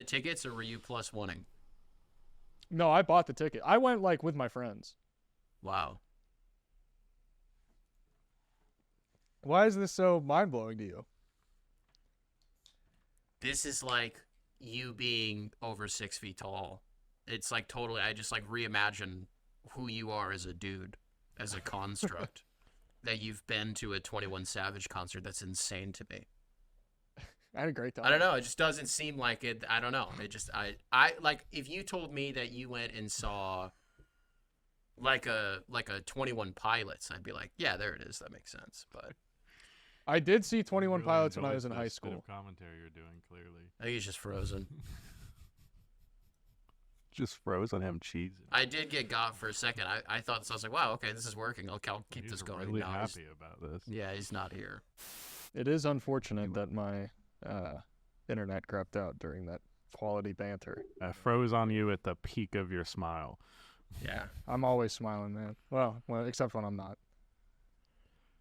tickets or were you plus oneing? No, I bought the ticket. I went like with my friends. Wow. Why is this so mind blowing to you? This is like you being over 6 feet tall. It's like totally, I just like reimagine who you are as a dude, as a construct. That you've been to a 21 Savage concert. That's insane to me. I had a great time. I don't know. It just doesn't seem like it. I don't know. It just, I like if you told me that you went and saw like a 21 Pilots, I'd be like, yeah, there it is. That makes sense. But I did see 21 Really Pilots when I enjoyed was in high this bit school. of commentary you're doing, clearly. I think he's just frozen. Just froze on him cheesing. I did get got for a second. I thought so. I was like, wow, okay, this is working. I'll keep He's this going. really No, happy about this. yeah, he's not here. It is unfortunate that my internet crapped out during that quality banter. I froze on you at the peak of your smile. Yeah. I'm always smiling, man. Well, except when I'm not.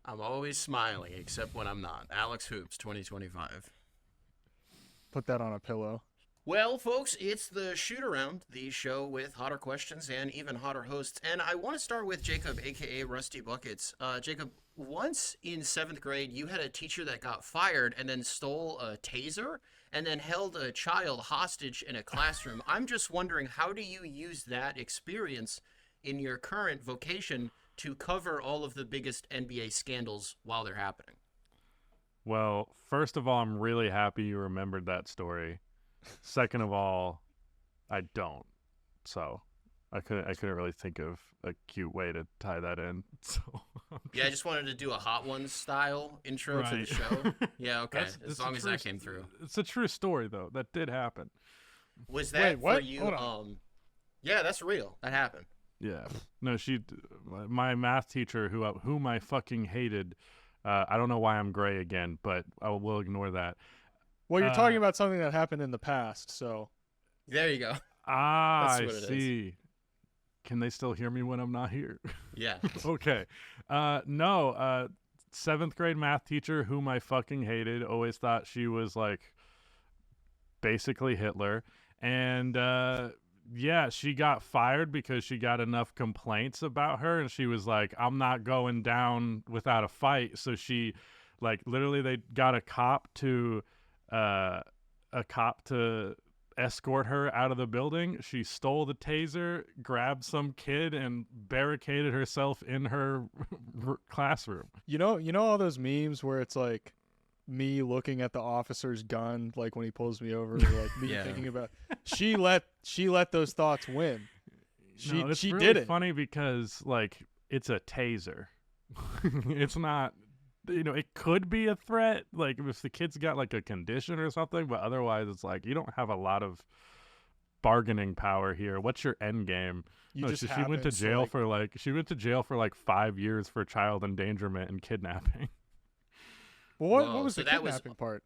I'm always smiling, except when I'm not. AlexHoops 2025. Put that on a pillow. Well, folks, it's the Shootaround, the show with hotter questions and even hotter hosts. And I want to start with Jacob, a.k.a. Rusty Buckets. Jacob, once in 7th grade, you had a teacher that got fired and then stole a taser and then held a child hostage in a classroom. I'm just wondering, how do you use that experience in your current vocation to cover all of the biggest NBA scandals while they're happening? Well, first of all, I'm really happy you remembered that story. Second of all, I don't. So I couldn't really think of a cute way to tie that in. So yeah, I just wanted to do a Hot Ones style intro to the show. Yeah, okay. As long as that came through. It's a true story though. That did happen. Was that Wait, what? for you? Hold on. Yeah, that's real. That happened. Yeah. No, my math teacher whom I fucking hated. I don't know why I'm gray again, but I will ignore that. Well, you're talking about something that happened in the past, so. There you go. I That's what it see. Can they still hear me when I'm not here? Yeah. Okay. No, 7th grade math teacher whom I fucking hated, always thought she was like basically Hitler. And yeah, she got fired because she got enough complaints about her, and she was like, I'm not going down without a fight. So she like literally they got a cop to escort her out of the building. She stole the taser, grabbed some kid, and barricaded herself in her classroom. You know all those memes where it's like me looking at the officer's gun, like when he pulls me over, like me Yeah. thinking about. She let those thoughts win. It's She really did it. funny because like it's a taser. It's not. It could be a threat, like if the kid's got like a condition or something, but otherwise it's like you don't have a lot of bargaining power here. What's your end game? Just she went to happens, jail for like 5 years for child endangerment and kidnapping. Well, Whoa, what was so the that was- kidnapping part?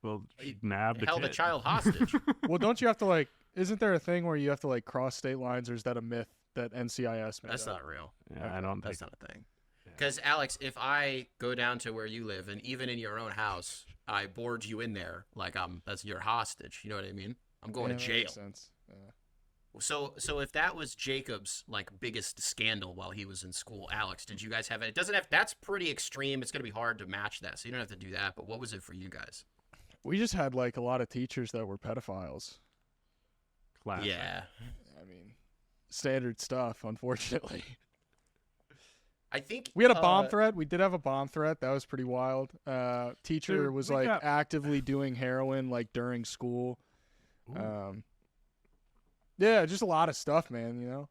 Well, she nabbed a Held kid. a child hostage. Well, don't you have to like? Isn't there a thing where you have to like cross state lines, or is that a myth that NCIS made That's up? not real. Yeah, I don't think. That's not a thing. Because, Alex, if I go down to where you live, and even in your own house, I board you in there, like that's your hostage. You know what I mean? I'm going Yeah, to that makes jail. sense. Yeah. So if that was Jacob's like biggest scandal while he was in school, Alex, did you guys have it? It doesn't have. That's pretty extreme. It's gonna be hard to match that, so you don't have to do that. But what was it for you guys? We just had like a lot of teachers that were pedophiles. Classic. Yeah, I mean, standard stuff, unfortunately. I think We had a bomb threat. We did have a bomb threat. That was pretty wild. Teacher Dude, was we like got- actively doing heroin like during school. Ooh. Yeah, just a lot of stuff, man, you know?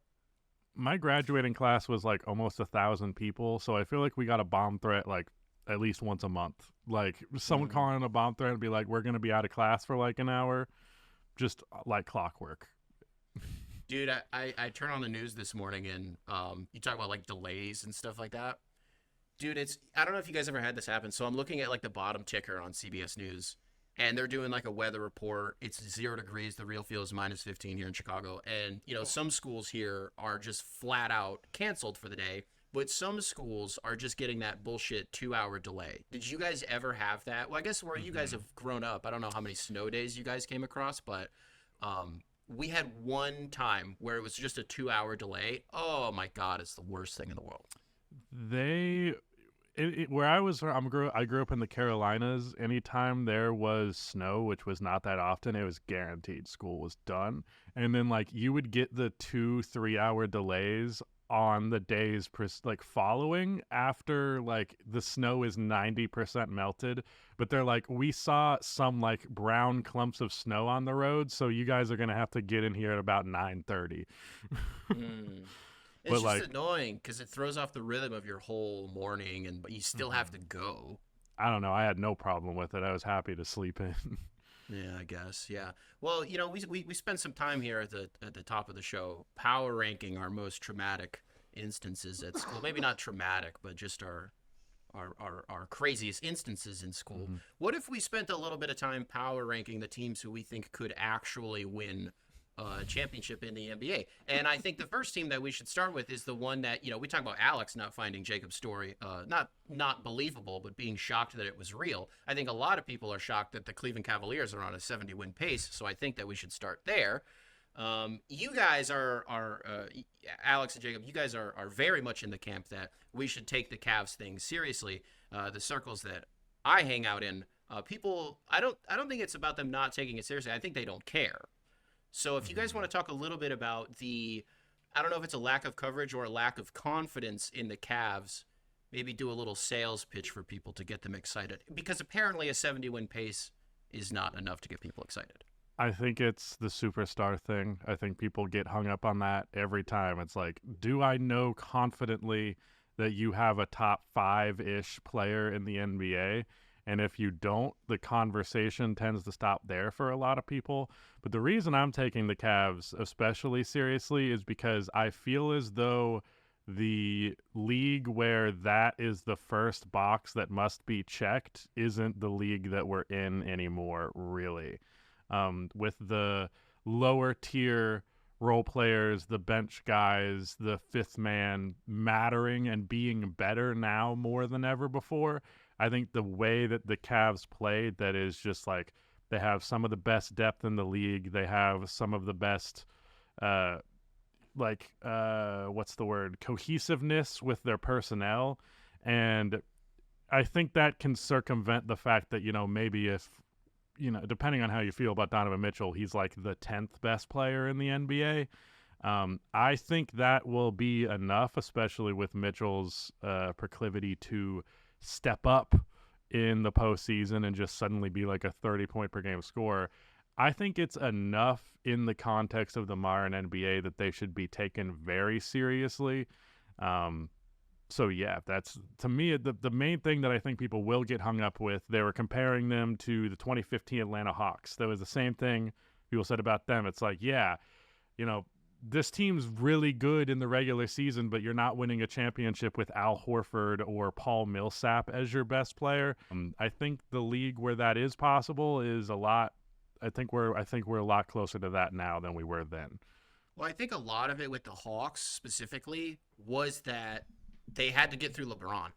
My graduating class was like almost 1,000 people, so I feel like we got a bomb threat like at least once a month. Like someone calling in a bomb threat and be like, we're going to be out of class for like an hour, just like clockwork. Dude, I turn on the news this morning and you talk about like delays and stuff like that. Dude, I don't know if you guys ever had this happen. So I'm looking at like the bottom ticker on CBS News and they're doing like a weather report. It's 0 degrees. The real feel is -15 here in Chicago. And, some schools here are just flat out canceled for the day. but some schools are just getting that bullshit 2-hour delay. Did you guys ever have that? Well, I guess where you guys have grown up, I don't know how many snow days you guys came across, but we had one time where it was just a 2-hour delay. Oh my God, it's the worst thing in the world. Where I grew up in the Carolinas. Anytime there was snow, which was not that often, it was guaranteed school was done. And then like you would get the 2-3 hour delays on the days like following after like the snow is 90% melted, but they're like, we saw some like brown clumps of snow on the road, so you guys are gonna have to get in here at about 9:30. It's just annoying because it throws off the rhythm of your whole morning, but you still have to go. I don't know. I had no problem with it. I was happy to sleep in. Yeah, I guess. Yeah. Well, we spent some time here at the top of the show power ranking our most traumatic instances at school. Maybe not traumatic, but just our craziest instances in school. What if we spent a little bit of time power ranking the teams who we think could actually win a championship in the NBA? And I think the first team that we should start with is the one that, we talk about Alex not finding Jacob's story not believable, but being shocked that it was real. I think a lot of people are shocked that the Cleveland Cavaliers are on a 70-win pace, so I think that we should start there. You guys are Alex and Jacob, you guys are very much in the camp that we should take the Cavs thing seriously. The circles that I hang out in, people, I don't think it's about them not taking it seriously. I think they don't care. So if you guys want to talk a little bit about I don't know if it's a lack of coverage or a lack of confidence in the Cavs, maybe do a little sales pitch for people to get them excited. Because apparently a 70-win pace is not enough to get people excited. I think it's the superstar thing. I think people get hung up on that every time. It's like, do I know confidently that you have a top 5-ish player in the NBA? And if you don't, the conversation tends to stop there for a lot of people. But the reason I'm taking the Cavs especially seriously is because I feel as though the league where that is the first box that must be checked isn't the league that we're in anymore, really. With the lower tier role players, the bench guys, the fifth man mattering and being better now more than ever before. I think the way that the Cavs played, that is just like they have some of the best depth in the league. They have some of the best, cohesiveness with their personnel. And I think that can circumvent the fact that, maybe if, depending on how you feel about Donovan Mitchell, he's like the 10th best player in the NBA. I think that will be enough, especially with Mitchell's proclivity to step up in the postseason and just suddenly be like a 30-point per game scorer. I think it's enough in the context of the modern NBA that they should be taken very seriously. So yeah, that's, to me, the main thing that I think people will get hung up with. They were comparing them to the 2015 Atlanta Hawks. That was the same thing people said about them. It's like, yeah, this team's really good in the regular season, but you're not winning a championship with Al Horford or Paul Millsap as your best player. I think the league where that is possible is a lot. I think we're a lot closer to that now than we were then. Well, I think a lot of it with the Hawks specifically was that they had to get through LeBron.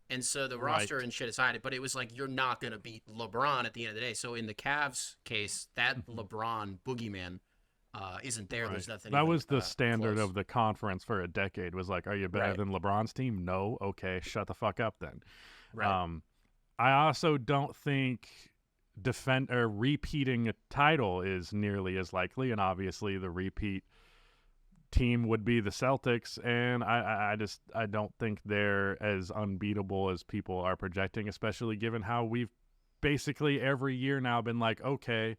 And so the roster and shit aside, but it was like, you're not going to beat LeBron at the end of the day. So in the Cavs case, that LeBron boogeyman isn't there. Right. There's nothing. That even, was the standard close. of the conference for a decade. Was like, are you better than LeBron's team? No. Okay, shut the fuck up then. Right. I also don't think repeating a title is nearly as likely, and obviously the repeat team would be the Celtics, and I don't think they're as unbeatable as people are projecting, especially given how we've basically every year now been like, okay,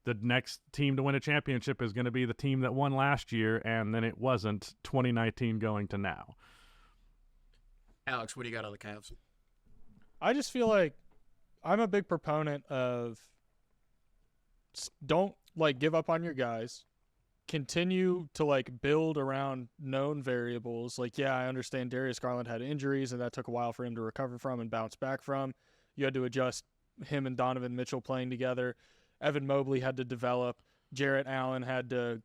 the next team to win a championship is going to be the team that won last year, and then it wasn't. 2019 going to now. Alex, what do you got on the Cavs? I just feel like I'm a big proponent of don't give up on your guys. Continue to build around known variables. Yeah, I understand Darius Garland had injuries and that took a while for him to recover from and bounce back from. You had to adjust him and Donovan Mitchell playing together. Evan Mobley had to develop. Jarrett Allen had to,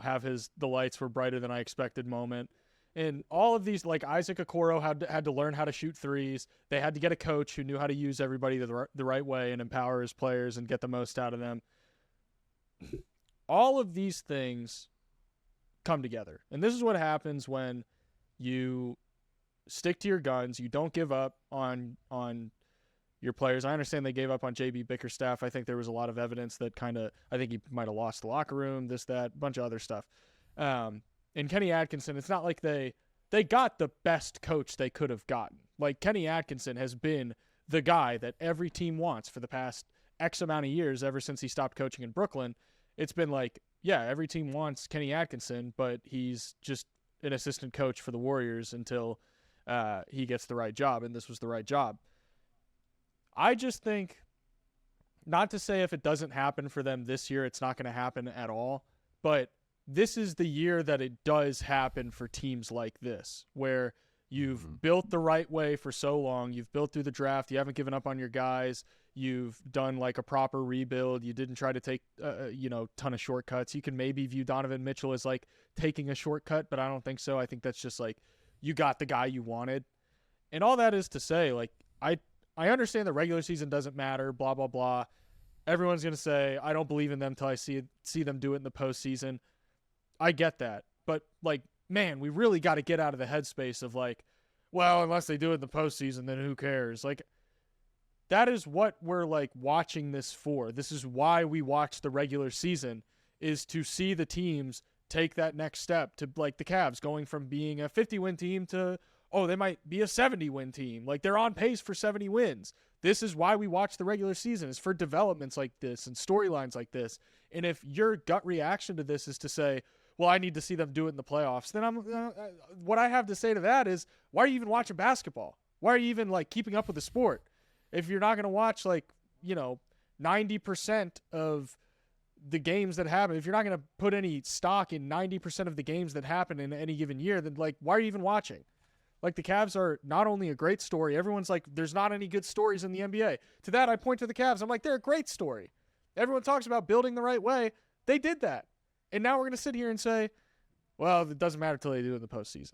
have the lights were brighter than I expected moment. And all of these, like Isaac Okoro had to learn how to shoot threes. They had to get a coach who knew how to use everybody the right way and empower his players and get the most out of them. All of these things come together. And this is what happens when you stick to your guns. You don't give up on your players. I understand they gave up on JB Bickerstaff. I think there was a lot of evidence that I think he might have lost the locker room, this, that, a bunch of other stuff. And Kenny Atkinson, it's not like they got the best coach they could have gotten. Like, Kenny Atkinson has been the guy that every team wants for the past X amount of years, ever since he stopped coaching in Brooklyn. It's been like, yeah, every team wants Kenny Atkinson, but he's just an assistant coach for the Warriors until he gets the right job, and this was the right job. I just think, not to say if it doesn't happen for them this year, it's not going to happen at all, but this is the year that it does happen for teams like this, where you've built the right way for so long. You've built through the draft. You haven't given up on your guys. You've done like a proper rebuild. You didn't try to take, ton of shortcuts. You can maybe view Donovan Mitchell as like taking a shortcut, but I don't think so. I think that's just like, you got the guy you wanted. And all that is to say, like, I understand the regular season doesn't matter, blah, blah, blah. Everyone's going to say, I don't believe in them until I see them do it in the postseason. I get that. But, like, man, we really got to get out of the headspace of, like, well, unless they do it in the postseason, then who cares? Like, that is what we're, like, watching this for. This is why we watch the regular season, is to see the teams take that next step to, like, the Cavs going from being a 50-win team to, oh, they might be a 70-win team. Like, they're on pace for 70 wins. This is why we watch the regular season, is for developments like this and storylines like this. And if your gut reaction to this is to say, well, I need to see them do it in the playoffs, then what I have to say to that is, why are you even watching basketball? Why are you even, like, keeping up with the sport? If you're not going to watch, like, 90% of the games that happen, if you're not going to put any stock in 90% of the games that happen in any given year, then, like, why are you even watching? Like, the Cavs are not only a great story, everyone's like, there's not any good stories in the NBA. To that, I point to the Cavs. I'm like, they're a great story. Everyone talks about building the right way. They did that. And now we're going to sit here and say, well, it doesn't matter until they do it in the postseason.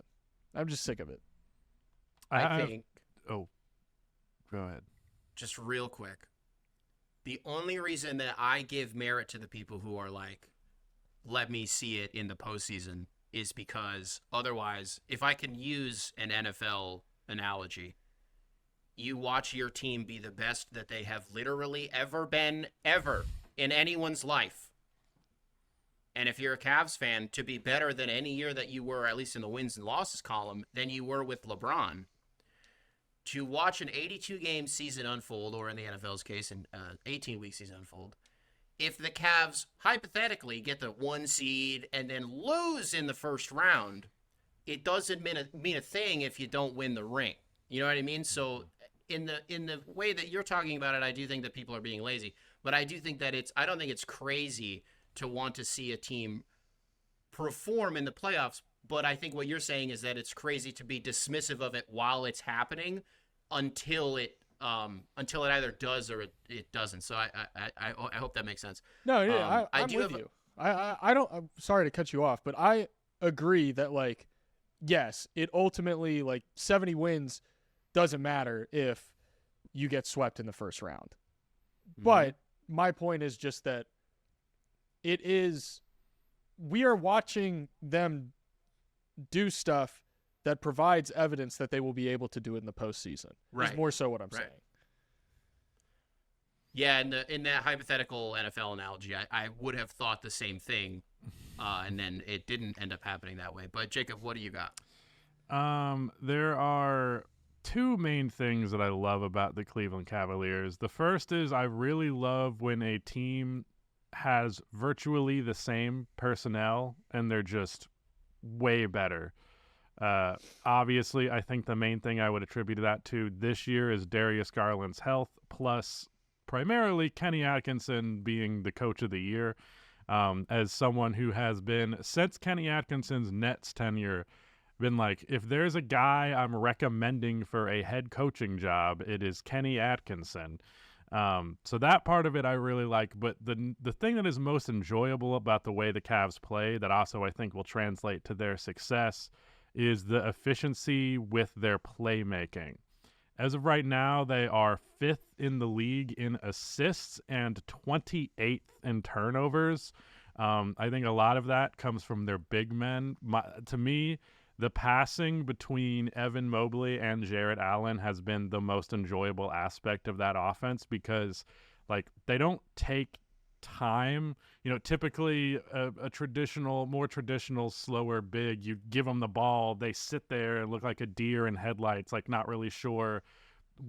I'm just sick of it. I think. Oh, go ahead. Just real quick. The only reason that I give merit to the people who are like, let me see it in the postseason, is because otherwise, if I can use an NFL analogy, you watch your team be the best that they have literally ever been, ever, in anyone's life. And if you're a Cavs fan, to be better than any year that you were, at least in the wins and losses column, than you were with LeBron, to watch an 82-game season unfold, or in the NFL's case, an 18-week season unfold, if the Cavs hypothetically get the 1 seed and then lose in the first round, it doesn't mean a thing if you don't win the ring. You know what I mean? So in the way that you're talking about it, I do think that people are being lazy, but I do think that I don't think it's crazy to want to see a team perform in the playoffs. But I think what you're saying is that it's crazy to be dismissive of it while it's happening until it either does or it doesn't. So I hope that makes sense. No, yeah, I'm with you. I'm sorry to cut you off, but I agree that, like, yes, it ultimately, like, 70 wins doesn't matter if you get swept in the first round. Mm-hmm. But my point is just that we are watching them do stuff that provides evidence that they will be able to do it in the postseason. Right. Is more so what I'm saying. Yeah, in that hypothetical NFL analogy, I would have thought the same thing, and then it didn't end up happening that way. But Jacob, what do you got? There are two main things that I love about the Cleveland Cavaliers. The first is I really love when a team has virtually the same personnel and they're just way better. Obviously, I think the main thing I would attribute that to this year is Darius Garland's health, plus primarily Kenny Atkinson being the coach of the year. As someone who has been, since Kenny Atkinson's Nets tenure, been like, if there's a guy I'm recommending for a head coaching job, it is Kenny Atkinson. So that part of it I really like, but the thing that is most enjoyable about the way the Cavs play that also I think will translate to their success is the efficiency with their playmaking. As of right now, they are 5th in the league in assists and 28th in turnovers. I think a lot of that comes from their big men. To me, the passing between Evan Mobley and Jarrett Allen has been the most enjoyable aspect of that offense because, like, they don't take time. Typically a more traditional, slower big, you give them the ball, they sit there and look like a deer in headlights, like not really sure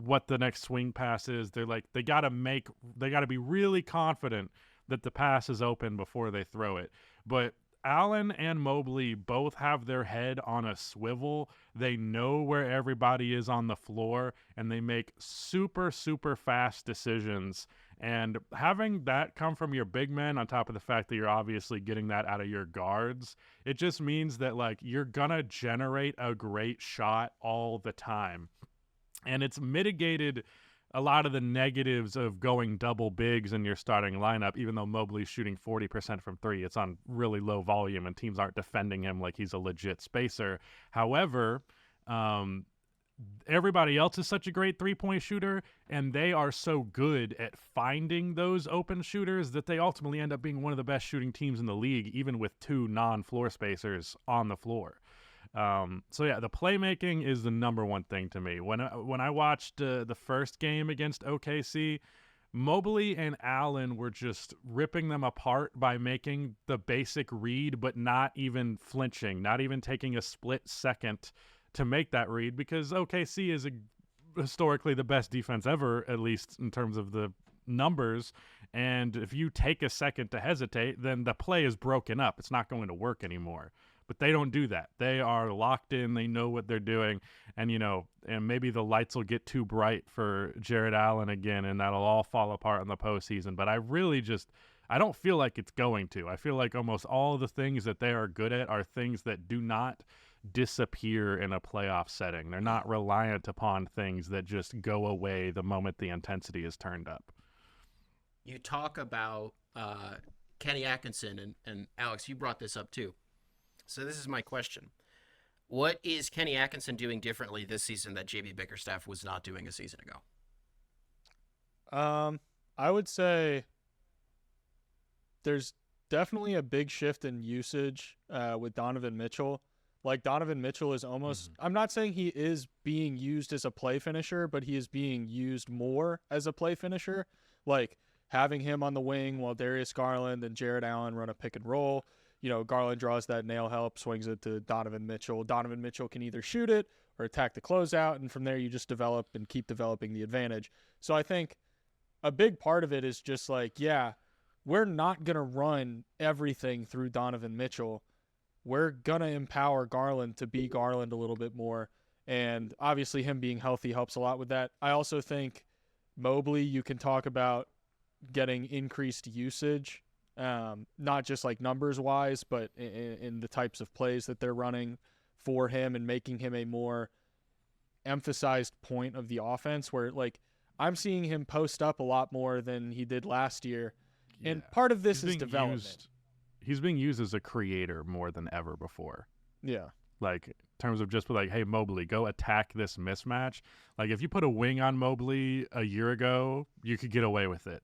what the next swing pass is. They're like, they got to be really confident that the pass is open before they throw it. But Allen and Mobley both have their head on a swivel. They know where everybody is on the floor, and they make super, super fast decisions. And having that come from your big men, on top of the fact that you're obviously getting that out of your guards, it just means that, like, you're gonna generate a great shot all the time. And it's mitigated a lot of the negatives of going double bigs in your starting lineup. Even though Mobley's shooting 40% from three, it's on really low volume and teams aren't defending him like he's a legit spacer. However, everybody else is such a great three-point shooter, and they are so good at finding those open shooters that they ultimately end up being one of the best shooting teams in the league, even with two non-floor spacers on the floor. So yeah, the playmaking is the number one thing to me. When I watched the first game against OKC, Mobley and Allen were just ripping them apart by making the basic read, but not even flinching, not even taking a split second to make that read, because OKC is historically the best defense ever, at least in terms of the numbers. And if you take a second to hesitate, then the play is broken up. It's not going to work anymore. But they don't do that. They are locked in. They know what they're doing. And, and maybe the lights will get too bright for Jarrett Allen again, and that'll all fall apart in the postseason. But I don't feel like it's going to. I feel like almost all of the things that they are good at are things that do not disappear in a playoff setting. They're not reliant upon things that just go away the moment the intensity is turned up. You talk about Kenny Atkinson, and Alex, you brought this up too. So this is my question. What is Kenny Atkinson doing differently this season that JB Bickerstaff was not doing a season ago? I would say there's definitely a big shift in usage with Donovan Mitchell. Like, Donovan Mitchell is almost, I'm not saying he is being used as a play finisher, but he is being used more as a play finisher. Like, having him on the wing while Darius Garland and Jarrett Allen run a pick and roll. Garland draws that nail help, swings it to Donovan Mitchell. Donovan Mitchell can either shoot it or attack the closeout, and from there you just develop and keep developing the advantage. So I think a big part of it is just like, yeah, we're not going to run everything through Donovan Mitchell. We're going to empower Garland to be Garland a little bit more, and obviously him being healthy helps a lot with that. I also think Mobley, you can talk about getting increased usage. Not just like numbers wise, but in the types of plays that they're running for him and making him a more emphasized point of the offense, where, like, I'm seeing him post up a lot more than he did last year. Yeah. And part of this is development. He's being used as a creator more than ever before. Yeah. Like, in terms of just like, hey, Mobley, go attack this mismatch. Like, if you put a wing on Mobley a year ago, you could get away with it.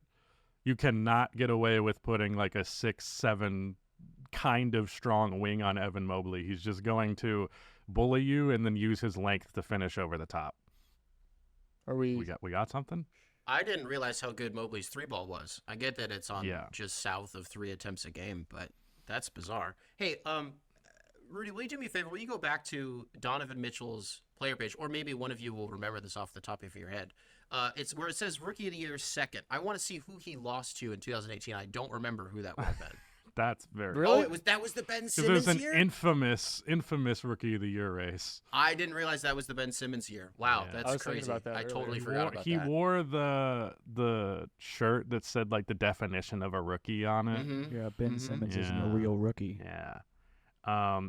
You cannot get away with putting like a 6'7" kind of strong wing on Evan Mobley. He's just going to bully you and then use his length to finish over the top. We got something? I didn't realize how good Mobley's three ball was. I get that it's on just south of 3 attempts a game, but that's bizarre. Hey, Rudy, will you do me a favor? Will you go back to Donovan Mitchell's player page, or maybe one of you will remember this off the top of your head. It's where it says Rookie of the Year second. I want to see who he lost to in 2018. I don't remember who that would have been. That's very really. That was the Ben Simmons year. year. There's an infamous Rookie of the Year race. I didn't realize that was the Ben Simmons year. Wow, I that's was crazy. About that I earlier. totally forgot about that. He wore the shirt that said like the definition of a rookie on it. Mm-hmm. Yeah, Ben Simmons isn't a real rookie. Yeah.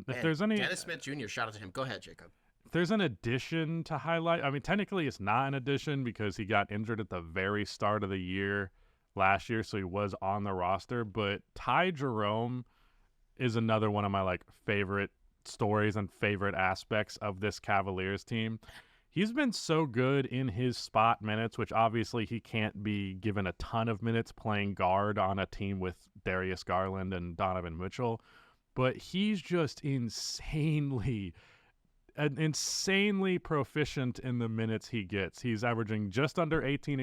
If there's any Dennis Smith Jr., shout out to him. Go ahead, Jacob. If there's an addition to highlight, I mean, technically it's not an addition because he got injured at the very start of the year last year, so he was on the roster. But Ty Jerome is another one of my like favorite stories and favorite aspects of this Cavaliers team. He's been so good in his spot minutes, which obviously he can't be given a ton of minutes playing guard on a team with Darius Garland and Donovan Mitchell, but he's just insanely proficient in the minutes he gets. He's averaging just under 18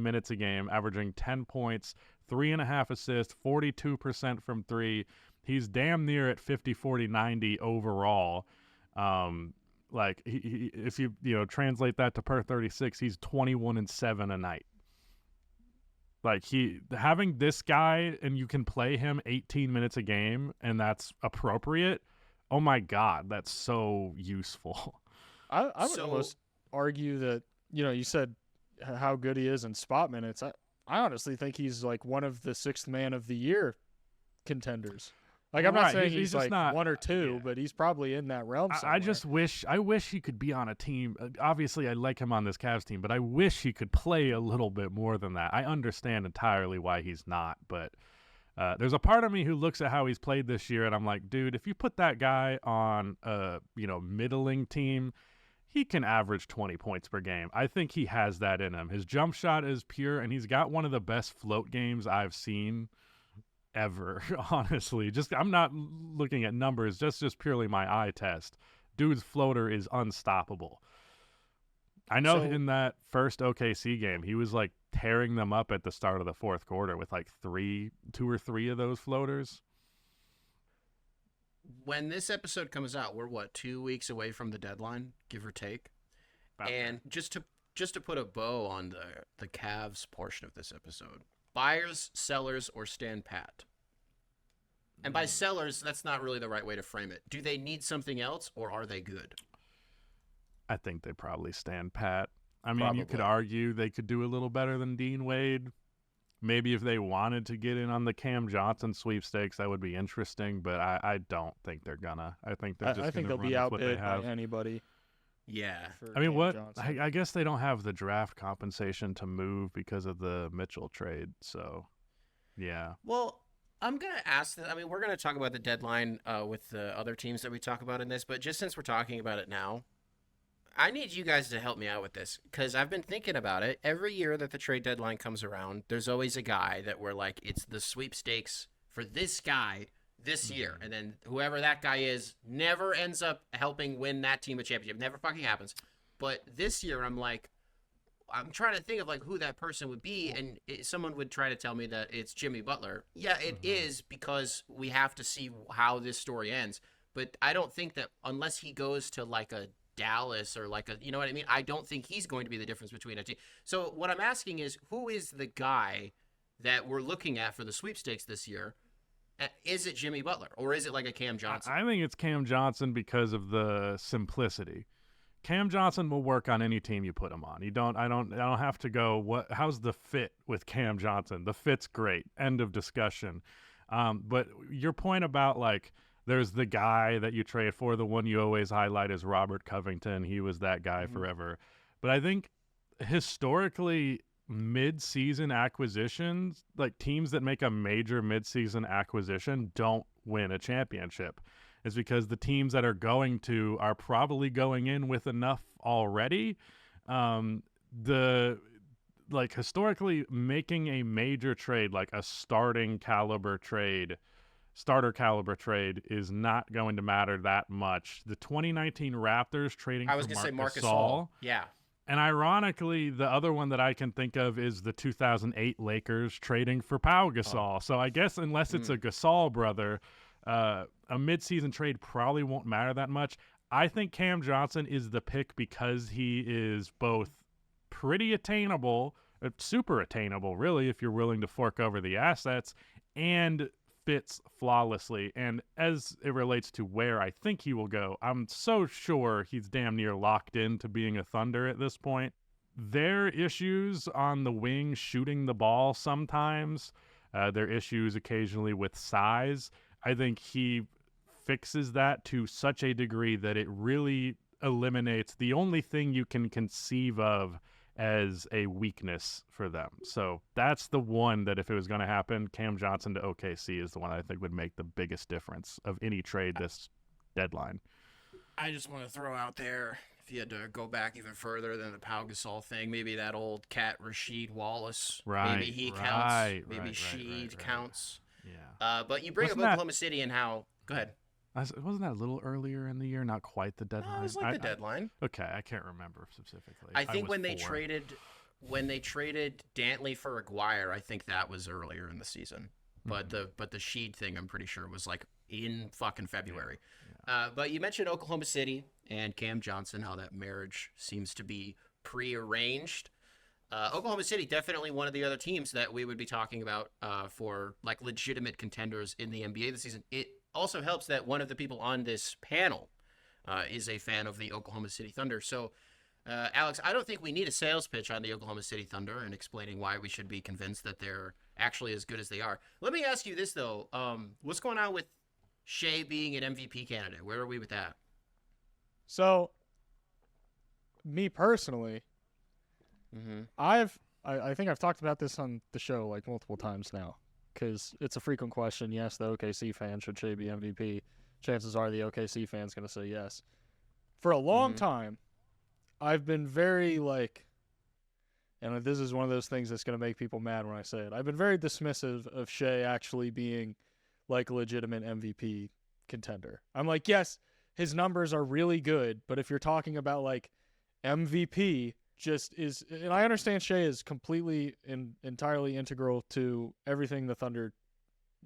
minutes a game, averaging 10 points, 3.5 assists, 42% from three. He's damn near at 50-40-90 overall. Like if you translate that to per 36, he's 21-7 a night. Like having this guy and you can play him 18 minutes a game and that's appropriate. Oh my God, that's so useful. I would almost argue that, you said how good he is in spot minutes. I honestly think he's like one of the sixth man of the year contenders. Like, I'm not saying he's like not, one or two, but he's probably in that realm somewhere. I wish he could be on a team. Obviously, I like him on this Cavs team, but I wish he could play a little bit more than that. I understand entirely why he's not, but there's a part of me who looks at how he's played this year, and I'm like, dude, if you put that guy on a middling team, he can average 20 points per game. I think he has that in him. His jump shot is pure, and he's got one of the best float games I've seen ever, honestly. I'm not looking at numbers, just purely my eye test. Dude's floater is unstoppable. I know in that first OKC game, he was like tearing them up at the start of the fourth quarter with like two or three of those floaters. When this episode comes out, we're 2 weeks away from the deadline, give or take. And just to put a bow on the Cavs portion of this episode, buyers, sellers, or stand pat? And by sellers, that's not really the right way to frame it. Do they need something else, or are they good? I think they probably stand pat. I mean, you could argue they could do a little better than Dean Wade. Maybe if they wanted to get in on the Cam Johnson sweepstakes, that would be interesting, but I don't think they're gonna. I think they're just I think they'll be outbid by anybody. Yeah. I mean, I guess they don't have the draft compensation to move because of the Mitchell trade, so yeah. Well, I'm going to ask that. I mean, we're going to talk about the deadline with the other teams that we talk about in this, but just since we're talking about it now, I need you guys to help me out with this because I've been thinking about it. Every year that the trade deadline comes around, there's always a guy that we're like, it's the sweepstakes for this guy this year. And then whoever that guy is never ends up helping win that team a championship. Never fucking happens. But this year, I'm trying to think of like who that person would be, and someone would try to tell me that it's Jimmy Butler. Yeah, it is because we have to see how this story ends. But I don't think that unless he goes to like a Dallas or like a, you know what I mean? I don't think he's going to be the difference between a team. So what I'm asking is, who is the guy that we're looking at for the sweepstakes this year? Is it Jimmy Butler or is it like a Cam Johnson? I think it's Cam Johnson because of the simplicity. Cam Johnson will work on any team you put him on. I don't have to go, how's the fit with Cam Johnson? The fit's great. End of discussion. But your point about like, there's the guy that you trade for. The one you always highlight is Robert Covington. He was that guy forever. But I think historically, mid-season acquisitions, like teams that make a major mid-season acquisition don't win a championship. It's because the teams that are going to are probably going in with enough already. Historically making a major trade, like a starter caliber trade is not going to matter that much. The 2019 Raptors trading for Marc Gasol. Yeah. And ironically, the other one that I can think of is the 2008 Lakers trading for Pau Gasol. So I guess unless it's a Gasol brother, a midseason trade probably won't matter that much. I think Cam Johnson is the pick because he is both pretty attainable, super attainable, really, if you're willing to fork over the assets, and fits flawlessly. And as it relates to where I think he will go, I'm so sure he's damn near locked into being a Thunder at this point. Their issues on the wing shooting the ball sometimes, their issues occasionally with size, I think he fixes that to such a degree that it really eliminates the only thing you can conceive of as a weakness for them. So that's the one that if it was going to happen, Cam Johnson to OKC is the one I think would make the biggest difference of any trade this deadline. I just want to throw out there, if you had to go back even further than the Pau Gasol thing, maybe that old cat Rasheed Wallace. Right, Maybe he right, counts. Maybe right, Sheed right. counts. Yeah. But you bring Wasn't up that- Oklahoma City and how. Go ahead. Wasn't that a little earlier in the year? Not quite the deadline. No, it was like the deadline. Okay, I can't remember specifically. I think was when they 4. traded Dantley for Aguirre, I think that was earlier in the season. But the Sheed thing, I'm pretty sure was like in fucking February. But you mentioned Oklahoma City and Cam Johnson, how that marriage seems to be prearranged. Oklahoma City, definitely one of the other teams that we would be talking about for like legitimate contenders in the NBA this season. It also helps that one of the people on this panel is a fan of the Oklahoma City Thunder. So, Alex, I don't think we need a sales pitch on the Oklahoma City Thunder and explaining why we should be convinced that they're actually as good as they are. Let me ask you this, though. What's going on with Shea being an MVP candidate? Where are we with that? So, me personally, I think I've talked about this on the show like multiple times now because it's a frequent question. Yes, the OKC fan, should Shea be MVP? Chances are the OKC fan's going to say yes. For a long time, I've been very and this is one of those things that's going to make people mad when I say it. I've been very dismissive of Shea actually being like a legitimate MVP contender. I'm like, yes, his numbers are really good, but if you're talking about like MVP, just is, and I understand Shea is completely and entirely integral to everything the Thunder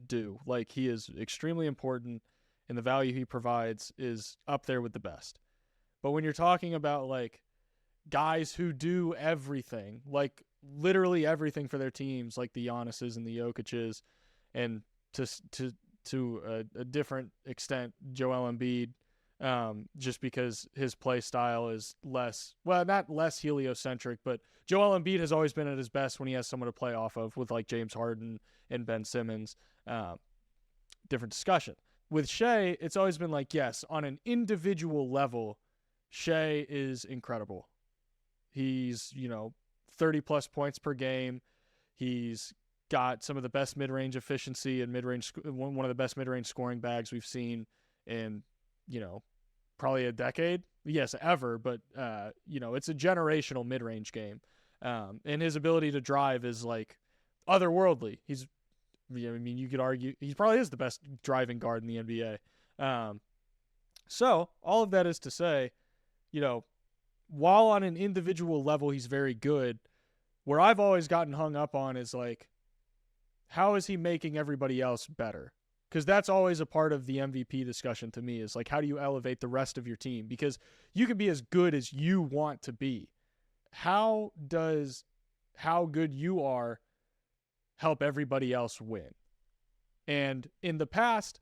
do. Like, he is extremely important, and the value he provides is up there with the best. But when you're talking about like guys who do everything, like literally everything for their teams, like the Giannis's and the Jokic's, and to a different extent, Joel Embiid, just because his play style is not less heliocentric, but Joel Embiid has always been at his best when he has someone to play off of with like James Harden and Ben Simmons. Different discussion. With Shea, it's always been like, yes, on an individual level, Shea is incredible. He's, 30 plus points per game. He's got some of the best mid-range efficiency and one of the best mid-range scoring bags we've seen in, probably a decade. Yes, ever, but it's a generational mid-range game. And his ability to drive is like otherworldly. You could argue he probably is the best driving guard in the NBA. So all of that is to say, while on an individual level he's very good, where I've always gotten hung up on is like, how is he making everybody else better? Because that's always a part of the MVP discussion to me, is like, how do you elevate the rest of your team? Because you can be as good as you want to be. How does how good you are help everybody else win? And in the past,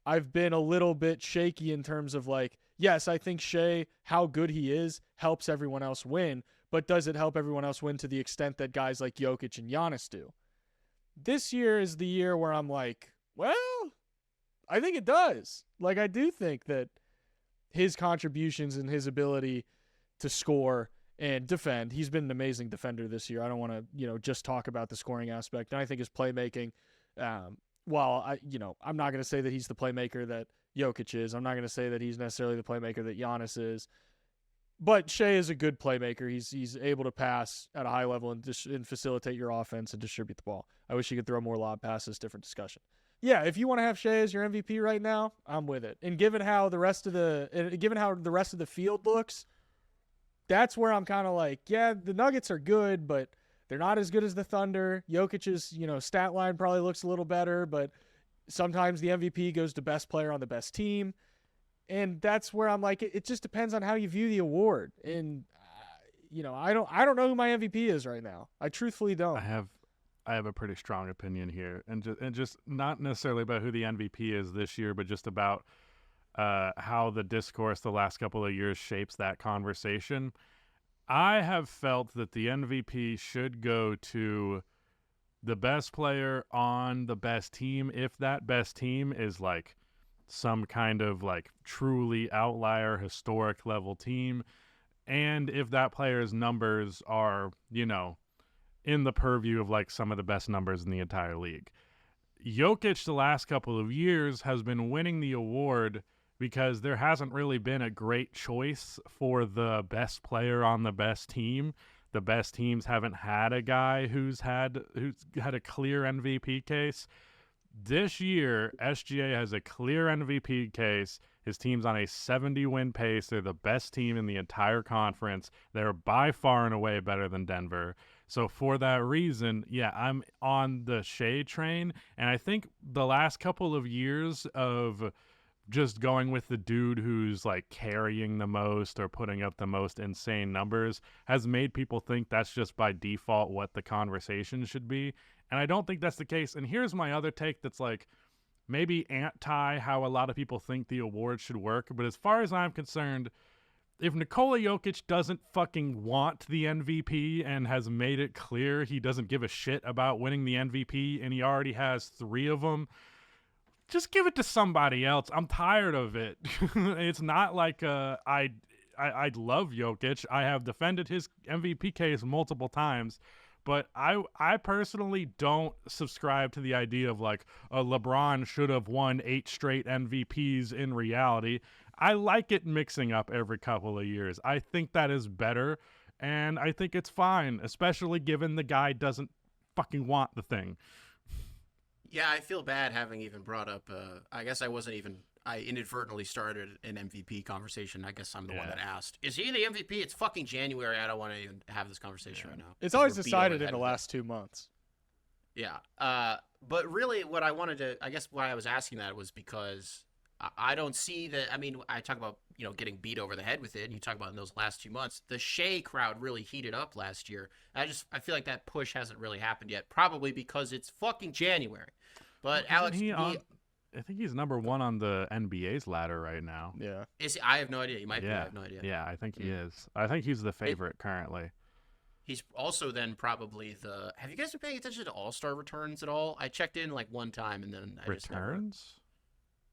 I've been a little bit shaky in terms of like, yes, I think Shea, how good he is, helps everyone else win, but does it help everyone else win to the extent that guys like Jokic and Giannis do? This year is the year where I'm like, well, I think it does. Like, I do think that his contributions and his ability to score and defend, he's been an amazing defender this year. I don't want to, just talk about the scoring aspect. And I think his playmaking, while I'm not going to say that he's the playmaker that Jokic is. I'm not going to say that he's necessarily the playmaker that Giannis is. But Shea is a good playmaker. He's able to pass at a high level and facilitate your offense and distribute the ball. I wish he could throw more lob passes. Different discussion. Yeah, if you want to have Shea as your MVP right now, I'm with it. And given how the rest of the field looks, that's where I'm kind of like, yeah, the Nuggets are good, but they're not as good as the Thunder. Jokic's, stat line probably looks a little better, but sometimes the MVP goes to best player on the best team. And that's where I'm like, it just depends on how you view the award. And, I don't know who my MVP is right now. I truthfully don't. I have a pretty strong opinion here, and just not necessarily about who the MVP is this year, but just about how the discourse the last couple of years shapes that conversation. I have felt that the MVP should go to the best player on the best team, if that best team is like some kind of like truly outlier historic level team, and if that player's numbers are, in the purview of like some of the best numbers in the entire league. Jokic the last couple of years has been winning the award because there hasn't really been a great choice for the best player on the best team. The best teams haven't had a guy who's had a clear MVP case. This year, SGA has a clear MVP case. His team's on a 70-win pace. They're the best team in the entire conference. They're by far and away better than Denver. So for that reason, yeah, I'm on the Shea train. And I think the last couple of years of just going with the dude who's like carrying the most or putting up the most insane numbers has made people think that's just by default what the conversation should be. And I don't think that's the case. And here's my other take that's like maybe anti how a lot of people think the award should work. But as far as I'm concerned, if Nikola Jokic doesn't fucking want the MVP and has made it clear he doesn't give a shit about winning the MVP and he already has 3 of them, just give it to somebody else. I'm tired of it. It's not like I love Jokic. I have defended his MVP case multiple times, but I personally don't subscribe to the idea of like LeBron should have won 8 straight MVPs in reality. I like it mixing up every couple of years. I think that is better, and I think it's fine, especially given the guy doesn't fucking want the thing. Yeah, I feel bad having even brought up. I guess I inadvertently started an MVP conversation. I guess I'm the one that asked. Is he the MVP? It's fucking January. I don't want to even have this conversation right now. It's always decided in the last 2 months. Yeah. But really, what I wanted to, I guess why I was asking that was because I don't see that. I mean, I talk about, getting beat over the head with it, and you talk about in those last 2 months. The Shea crowd really heated up last year. I feel like that push hasn't really happened yet, probably because it's fucking January. But Alex, I think he's number 1 on the NBA's ladder right now. Yeah. I have no idea. He might be. I have no idea. Yeah, I think he is. I think he's the favorite currently. He's also then probably the. Have you guys been paying attention to All-Star returns at all? I checked in like one time and then I just never. Returns?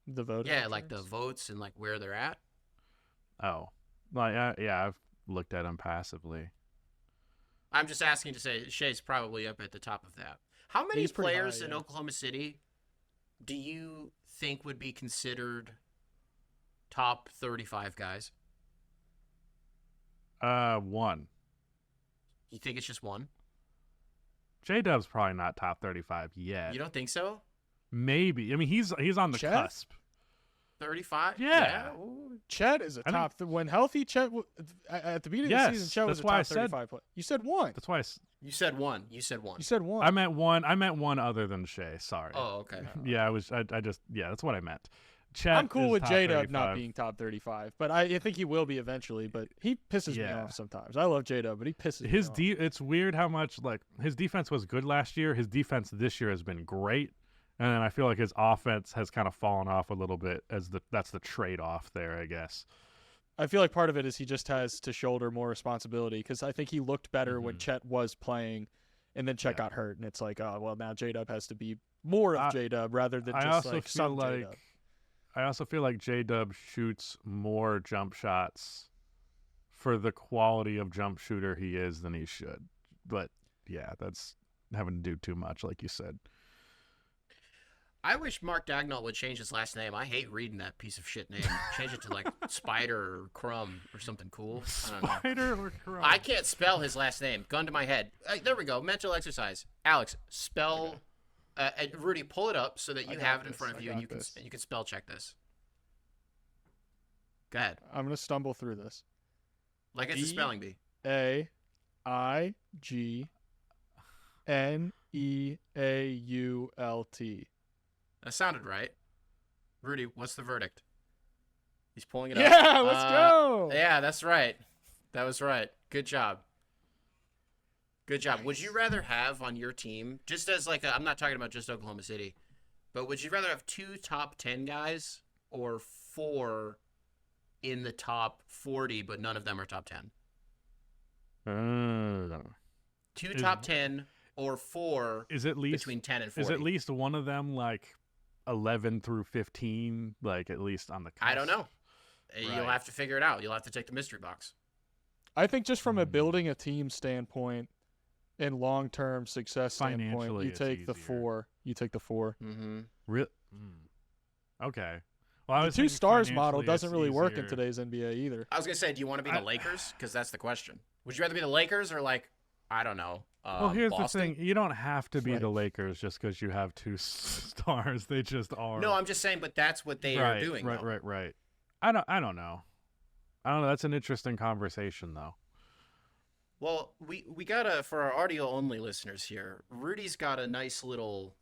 The vote. Yeah, like the votes and like where they're at. Oh, like yeah, I've looked at him passively. I'm just asking to say Shea's probably up at the top of that. How many players in Oklahoma City do you think would be considered top 35 guys? 1. You think it's just 1? J-Dub's probably not top 35 yet. You don't think so? Maybe. I mean, he's on the cusp. 35? Yeah. Chet is a top. When healthy, Chet at the beginning of the season, Chet was a top 35 player. You said 1. That's why you said 1. You said 1. You said 1. I meant 1. I meant 1 other than Shea. Sorry. Oh, okay. Yeah, that's what I meant. Chet I'm cool with J-Dub 35. not being top 35, but I think he will be eventually. But he pisses me off sometimes. I love J-Dub, but he pisses me off. It's weird how much like his defense was good last year. His defense this year has been great. And then I feel like his offense has kind of fallen off a little bit that's the trade-off there, I guess. I feel like part of it is he just has to shoulder more responsibility because I think he looked better when Chet was playing, and then Chet got hurt, and it's like, oh, well, now J-Dub has to be more of J-Dub rather than just like some J-Dub. I also feel like J-Dub shoots more jump shots for the quality of jump shooter he is than he should. But, yeah, that's having to do too much, like you said. I wish Mark Dagnall would change his last name. I hate reading that piece of shit name. Change it to like Spider or Crumb or something cool. I don't know. Spider or Crumb. I can't spell his last name. Gun to my head. There we go. Mental exercise. Alex, spell. Rudy, pull it up so that you have it in front of you and you can spell check this. Go ahead. I'm gonna stumble through this. Like it's a spelling bee. AIGNEAULT. That sounded right. Rudy, what's the verdict? He's pulling it up. Yeah, let's go. Yeah, that's right. That was right. Good job. Good job. Would you rather have on your team, just as like I'm not talking about just Oklahoma City, but would you rather have 2 top 10 guys or 4 in the top 40, but none of them are top 10? 2 top 10 or 4 between 10 and 40. Is at least one of them like 11 through 15, like at least on the cusp? I don't know. Right. You'll have to figure it out. You'll have to take the mystery box. I think just from a building a team standpoint and long-term success standpoint, you take the 4. You take the 4. Mm-hmm. Okay. Well, I The was two thinking stars model financially doesn't it's really work in easier. today's NBA either. I was gonna say, do you want to be the Lakers? Because that's the question. Would you rather be the Lakers or like, I don't know, Well, here's Boston? the thing: you don't have to be Right. the Lakers just because you have two stars. They just are. No, I'm just saying, but that's what they are doing. Right, though. right. I don't know. I don't know. That's an interesting conversation, though. Well, we gotta, for our audio only listeners here, Rudy's got a nice little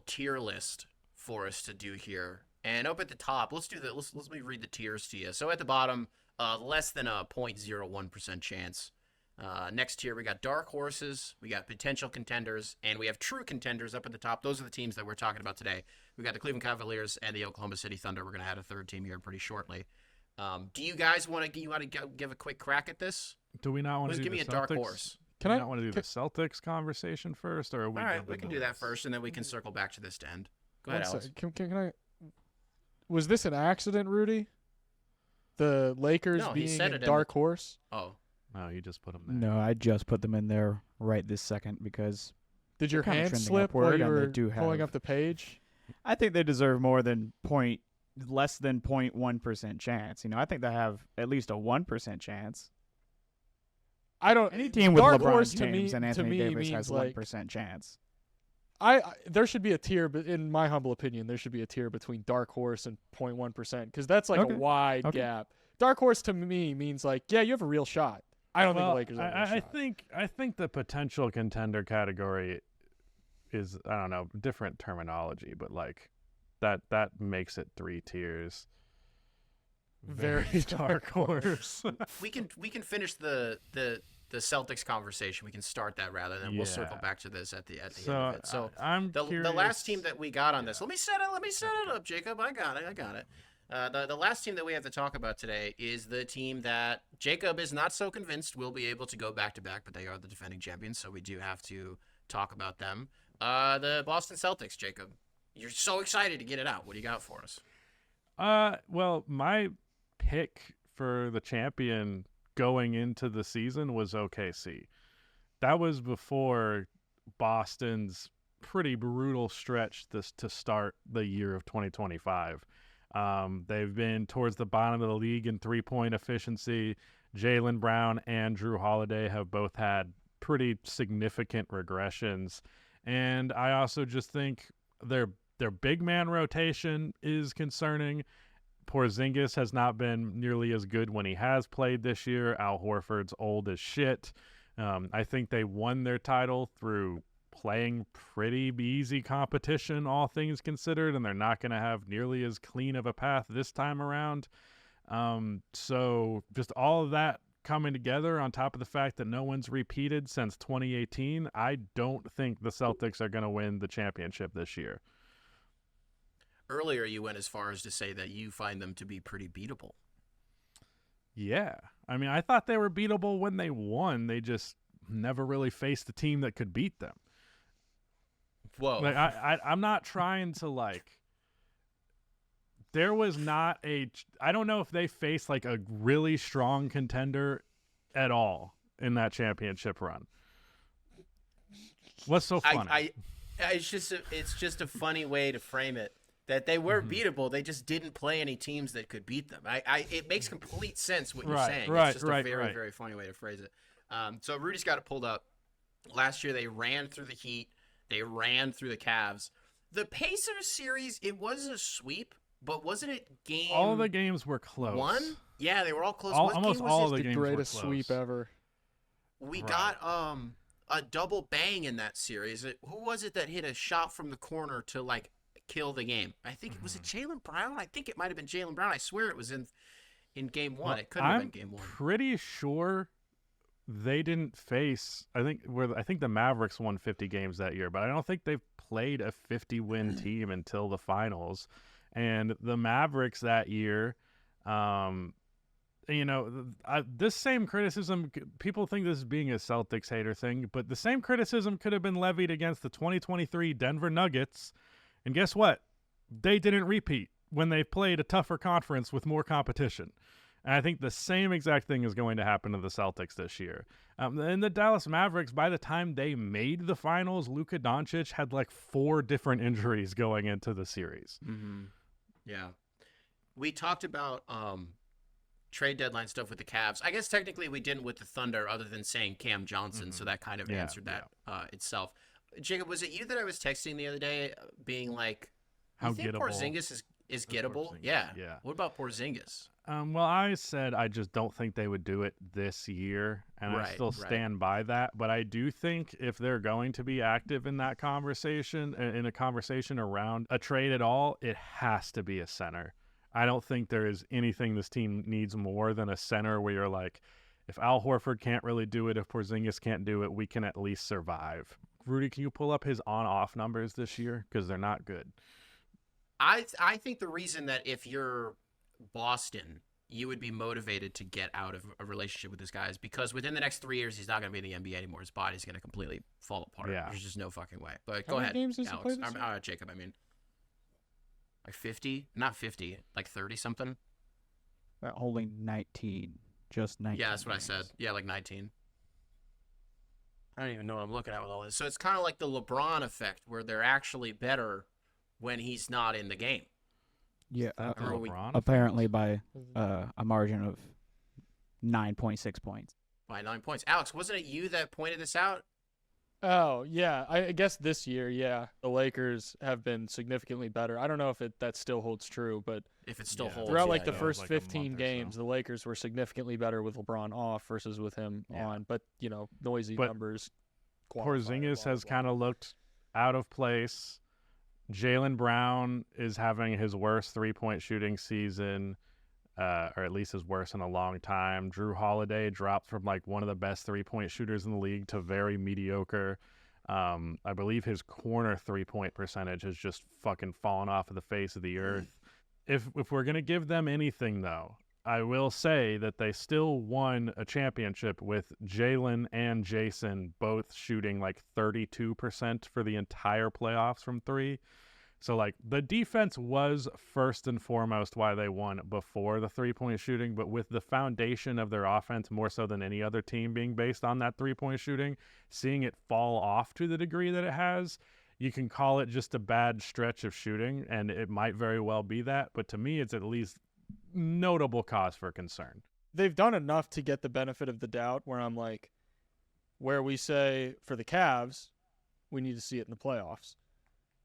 tier list for us to do here. And up at the top, let's do that. Let me read the tiers to you. So at the bottom, less than a 0.01% chance. Next tier, we got dark horses, we got potential contenders, and we have true contenders up at the top. Those are the teams that we're talking about today. We got the Cleveland Cavaliers and the Oklahoma City Thunder. We're gonna add a third team here pretty shortly. Do you guys want to give a quick crack at this? Do we not want to Let's do give the me a Celtics? dark horse. Do we not want to do the Celtics conversation first, or are we? All right, good we with can the do that Wizards? first, and then we can circle back to this to end. Go One ahead, Alex. sec. Can I? Was this an accident, Rudy? The Lakers No, he being said a it in dark horse? Oh, No, you just put them there. No, I just put them in there right this second because Did your They're kinda hand trending slip while upward, you and they were do pulling have- up the page? I think they deserve more than less than 0.1% chance. I think they have at least a 1% chance. I don't. Any team with dark LeBron horse James to and Anthony me Davis means has like 1% chance. there should be a tier, but in my humble opinion, there should be a tier between dark horse and 0.1% because that's like Okay. a wide Okay. gap. Dark horse to me means like, yeah, you have a real shot. I don't think the Well, Lakers have a real I shot. I think the potential contender category is, I don't know, different terminology, but like that makes it 3 tiers. Very dark horse. we can finish the Celtics conversation. We can start that rather, than we'll circle Yeah. back to this at the end So, of it. So I'm the curious. last team that we got on this. Let me set it up, Jacob. I got it. The last team that we have to talk about today is the team that Jacob is not so convinced will be able to go back to back, but they are the defending champions, so we do have to talk about them. The Boston Celtics, Jacob. You're so excited to get it out. What do you got for us? Well, my pick for the champion going into the season was OKC. That was before Boston's pretty brutal stretch to start the year of 2025. They've been towards the bottom of the league in 3-point efficiency. Jaylen Brown and Drew Holiday have both had pretty significant regressions. And I also just think their big man rotation is concerning. Porzingis has not been nearly as good when he has played this year. Al Horford's old as shit. I think they won their title through playing pretty easy competition, all things considered, and they're not going to have nearly as clean of a path this time around. So just all of that coming together on top of the fact that no one's repeated since 2018, I don't think the Celtics are going to win the championship this year. Earlier, you went as far as to say that you find them to be pretty beatable. Yeah. I mean, I thought they were beatable when they won. They just never really faced a team that could beat them. Whoa. Like I'm not trying to like. There was not I don't know if they faced like a really strong contender at all in that championship run. What's so funny? It's just a funny way to frame it. That they were beatable, they just didn't play any teams that could beat them. It makes complete sense what you're saying. It's just a very, very funny way to phrase it. So Rudy's got it pulled up. Last year they ran through the Heat. They ran through the Cavs. The Pacers series, it was a sweep, but wasn't it game? All the games were close. 1? Yeah, they were all close. What Almost game was all it? of the The games greatest were close. sweep ever. We Right. got a double bang in that series. Who was it that hit a shot from the corner to like kill the game? I think it was it Jaylen Brown. I think it might have been Jaylen Brown. I swear it was in game 1. Well, It couldn't have I'm been game 1. pretty sure they didn't face. I think the Mavericks won 50 games that year, but I don't think they've played a 50-win team until the finals. And the Mavericks that year, this same criticism. People think this is being a Celtics hater thing, but the same criticism could have been levied against the 2023 Denver Nuggets. And guess what? They didn't repeat when they played a tougher conference with more competition. And I think the same exact thing is going to happen to the Celtics this year. And the Dallas Mavericks, by the time they made the finals, Luka Doncic had like 4 different injuries going into the series. Mm-hmm. Yeah. we talked about trade deadline stuff with the Cavs. I guess technically we didn't with the Thunder, other than saying Cam Johnson, so that kind of answered that itself. Jacob, was it you that I was texting the other day, being like, How "You think gettable Porzingis is gettable?" Porzingis, Yeah. yeah. What about Porzingis? Well, I said I just don't think they would do it this year, and I still stand by that. But I do think if they're going to be active in that conversation, in a conversation around a trade at all, it has to be a center. I don't think there is anything this team needs more than a center where you're like, if Al Horford can't really do it, if Porzingis can't do it, we can at least survive. Rudy, can you pull up his on-off numbers this year? Because they're not good. I think the reason that if you're Boston, you would be motivated to get out of a relationship with this guy is because within the next 3 years, he's not going to be in the NBA anymore. His body's going to completely fall apart. Yeah. There's just no fucking way. But How go many ahead, games does he Alex. play this year? Jacob, I mean. Like 50? Not 50. Like 30-something? Only 19. Just 19. Yeah, that's what I said. Yeah, like 19. I don't even know what I'm looking at with all this. So it's kind of like the LeBron effect where they're actually better when he's not in the game. Yeah, That the Or we- LeBron apparently by a margin of 9.6 points. By 9 points. Alex, wasn't it you that pointed this out? Oh, yeah. I guess this year, yeah, the Lakers have been significantly better. I don't know if that still holds true, but If it still Yeah. holds. throughout yeah, like the yeah. first like a month 15 or games, so. the Lakers were significantly better with LeBron off versus with him Yeah. on. But, noisy But numbers. Porzingis has kind of looked out of place. Jaylen Brown is having his worst three-point shooting season, or at least his worst in a long time. Drew Holiday dropped from like one of the best three-point shooters in the league to very mediocre. I believe his corner three-point percentage has just fucking fallen off of the face of the earth. If we're gonna give them anything, though, I will say that they still won a championship with Jalen and Jason both shooting like 32% for the entire playoffs from three. So, like, the defense was first and foremost why they won before the three-point shooting, but with the foundation of their offense more so than any other team being based on that three-point shooting, seeing it fall off to the degree that it has, you can call it just a bad stretch of shooting, and it might very well be that, but to me, it's at least notable cause for concern. They've done enough to get the benefit of the doubt where I'm like, where we say for the Cavs, we need to see it in the playoffs.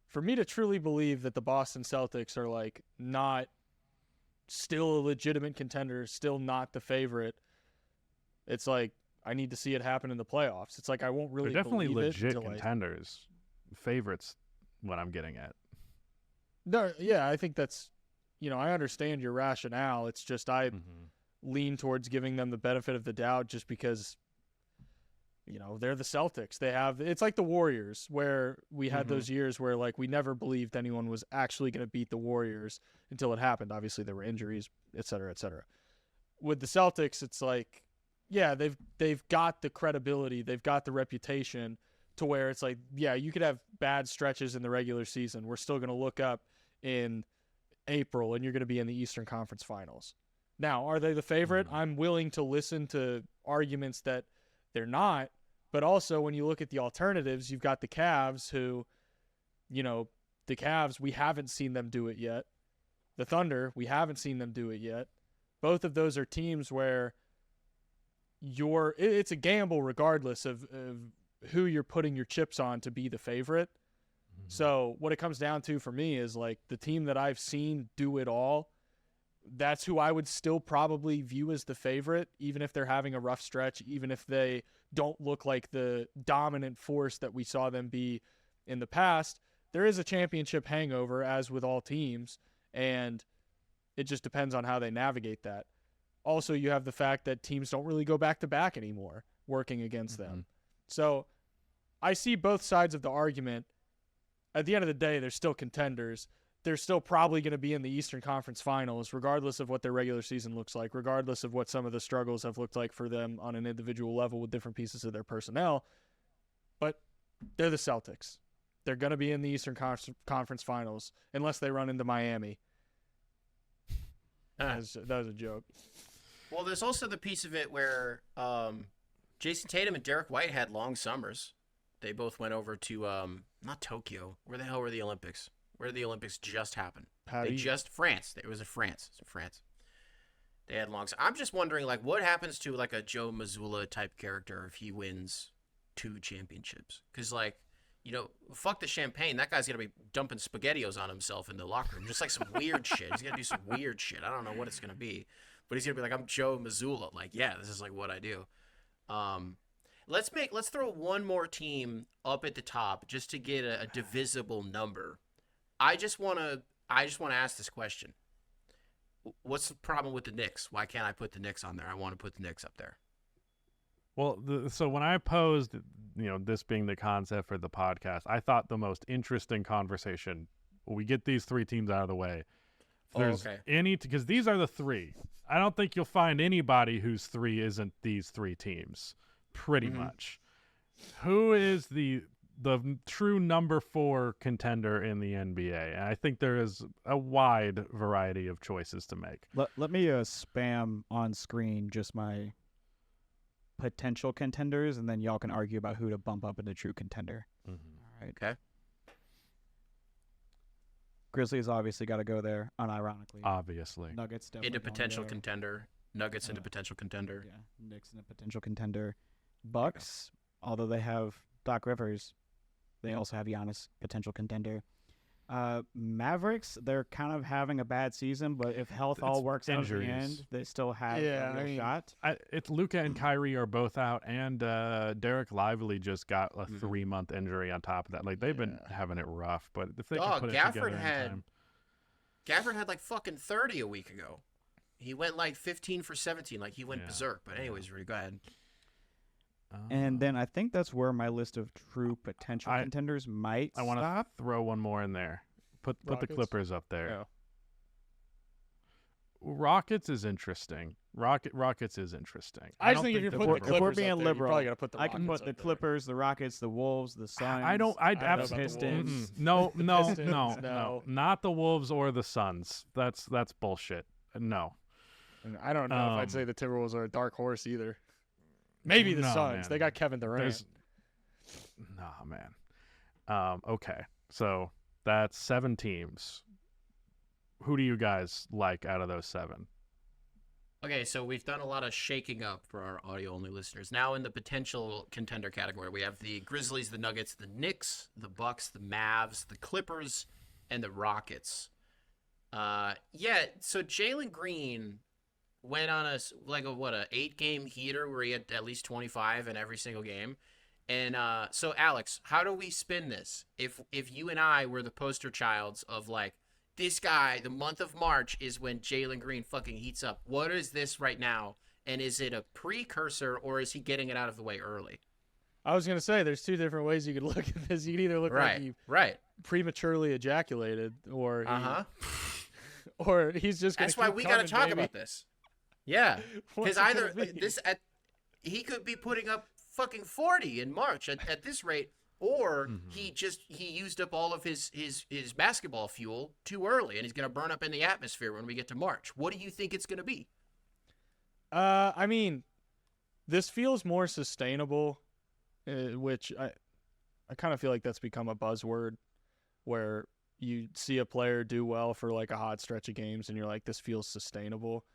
For me to truly believe that the Boston Celtics are like not still a legitimate contender, still not the favorite, it's like I need to see it happen in the playoffs. It's like I won't really They're definitely believe legit it until contenders. Favorites, what I'm getting at. No, yeah, I think that's, I understand your rationale. It's just I lean towards giving them the benefit of the doubt just because, they're the Celtics. It's like the Warriors where we had those years where like we never believed anyone was actually going to beat the Warriors until it happened. Obviously there were injuries, et cetera, et cetera. With the Celtics, it's like, yeah, they've got the credibility, they've got the reputation to where it's like, yeah, you could have bad stretches in the regular season. We're still going to look up in April and you're going to be in the Eastern Conference Finals. Now, are they the favorite? I'm willing to listen to arguments that they're not, but also when you look at the alternatives, you've got the Cavs who, the Cavs, we haven't seen them do it yet. The Thunder, we haven't seen them do it yet. Both of those are teams where it's a gamble regardless of who you're putting your chips on to be the favorite. So what it comes down to for me is like the team that I've seen do it all, that's who I would still probably view as the favorite, even if they're having a rough stretch, even if they don't look like the dominant force that we saw them be in the past. There is a championship hangover, as with all teams, and it just depends on how they navigate that. Also, you have the fact that teams don't really go back-to-back anymore working against them. So I see both sides of the argument. At the end of the day, they're still contenders. They're still probably going to be in the Eastern Conference Finals, regardless of what their regular season looks like, regardless of what some of the struggles have looked like for them on an individual level with different pieces of their personnel. But they're the Celtics. They're going to be in the Eastern Conference Finals unless they run into Miami. That was a joke. Well, there's also the piece of it where Jason Tatum and Derek White had long summers. They both went over to not Tokyo. Where the hell were the Olympics? Where did the Olympics just happen? Paris. France. It was in France. It's in France. They had longs. I'm just wondering, like, what happens to like a Joe Mazzulla type character if he wins 2 championships? Because, like, you know, fuck the champagne. That guy's gonna be dumping SpaghettiOs on himself in the locker room, just like some weird shit. He's gonna do some weird shit. I don't know what it's gonna be, but he's gonna be like, I'm Joe Mazzulla. Like, yeah, this is like what I do. Let's throw one more team up at the top just to get a divisible number. I just wanna ask this question. What's the problem with the Knicks? Why can't I put the Knicks on there? I want to put the Knicks up there. Well, so when I posed, this being the concept for the podcast, I thought the most interesting conversation. We get these 3 teams out of the way. If there's because these are the 3. I don't think you'll find anybody whose 3 isn't these 3 teams. Pretty much. Who is the true number 4 contender in the NBA? And I think there is a wide variety of choices to make. Let me spam on screen just my potential contenders, and then y'all can argue about who to bump up into true contender. All right. Okay. Grizzlies obviously got to go there, unironically. Obviously. Nuggets definitely Into going potential there. contender. Nuggets into potential contender. Yeah, Knicks in a potential contender. Bucks, although they have Doc Rivers, they also have Giannis, potential contender. Mavericks, they're kind of having a bad season, but if health all works out at the end, they still have a real shot. It's Luka and Kyrie are both out, and Derek Lively just got a 3-month injury on top of that. Like, they've been having it rough, but if they can put it together in time. Gafford had like fucking 30 a week ago. He went like 15 for 17. Like, he went berserk. But anyways, Rudy, go ahead. And then I think that's where my list of true potential contenders might stop. I want to throw one more in there. Put the Clippers up there. Yeah. Rockets is interesting. Rockets is interesting. I just think if you're putting the Clippers if we're being up there, liberal, you probably got to put the I can Rockets put the up there. Clippers, the Rockets, the Wolves, the Suns. I don't know about the Pistons. No, Pistons, no, not the Wolves or the Suns. That's bullshit. No. And I don't know if I'd say the Timberwolves are a dark horse either. Maybe the No, Suns. man. They got Kevin Durant. Nah, man. Okay, so that's 7 teams. Who do you guys like out of those 7? Okay, so we've done a lot of shaking up for our audio-only listeners. Now in the potential contender category, we have the Grizzlies, the Nuggets, the Knicks, the Bucks, the Mavs, the Clippers, and the Rockets. So Jalen Green went on a 8-game heater where he had at least 25 in every single game. And so Alex, how do we spin this? If you and I were the poster childs of like, this guy, the month of March is when Jalen Green fucking heats up. What is this right now? And is it a precursor or is he getting it out of the way early? I was going to say, there's 2 different ways you could look at this. You could either look like he prematurely ejaculated or or he's just going to That's why we got to talk about this. Yeah. Because either he could be putting up fucking 40 in March at this rate, or he used up all of his basketball fuel too early, and he's going to burn up in the atmosphere when we get to March. What do you think it's going to be? I mean, this feels more sustainable, which I kind of feel like that's become a buzzword where you see a player do well for like a hot stretch of games and you're like, this feels sustainable.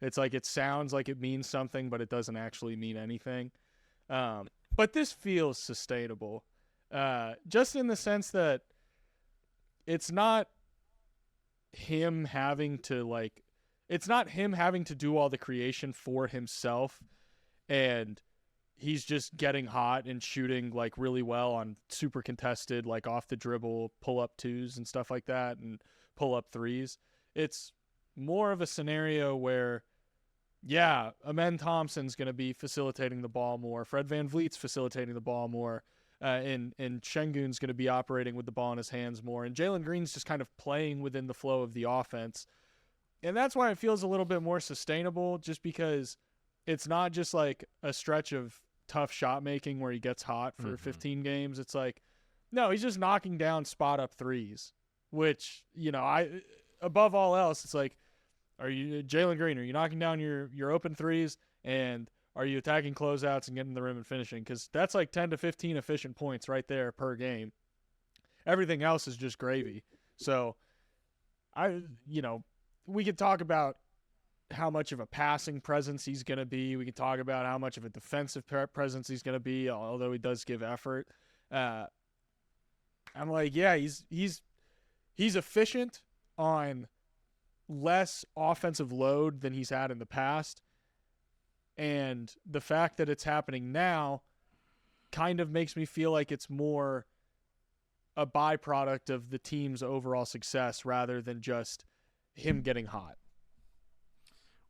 It's like, it sounds like it means something, but it doesn't actually mean anything. But this feels sustainable. Just in the sense that it's not him having to do all the creation for himself, and he's just getting hot and shooting like really well on super contested, like off the dribble pull up 2s and stuff like that, and pull up 3s. It's more of a scenario where, Amen Thompson's going to be facilitating the ball more. Fred VanVleet's facilitating the ball more. And Şengün's going to be operating with the ball in his hands more. And Jalen Green's just kind of playing within the flow of the offense. And that's why it feels a little bit more sustainable, just because it's not just like a stretch of tough shot making where he gets hot for 15 games. It's like, no, he's just knocking down spot up 3s, which, above all else, it's like, are you Jalen Green? Are you knocking down your open 3s, and are you attacking closeouts and getting the rim and finishing? Because that's like 10 to 15 efficient points right there per game. Everything else is just gravy. So, we could talk about how much of a passing presence he's going to be. We can talk about how much of a defensive presence he's going to be, although he does give effort. I'm like, yeah, he's efficient on less offensive load than he's had in the past. And the fact that it's happening now kind of makes me feel like it's more a byproduct of the team's overall success rather than just him getting hot.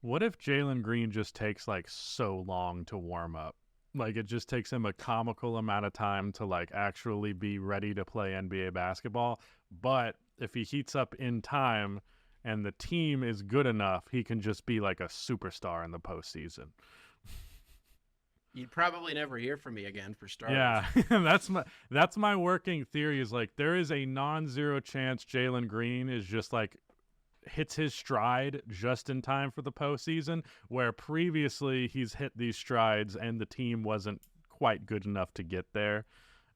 What if Jalen Green just takes like so long to warm up? Like it just takes him a comical amount of time to like actually be ready to play NBA basketball. But if he heats up in time and the team is good enough, he can just be like a starstar in the postseason. You'd probably never hear from me again for starters. Yeah, that's my working theory is like there is a non-zero chance Jalen Green is just like hits his stride just in time for the postseason, where previously he's hit these strides and the team wasn't quite good enough to get there.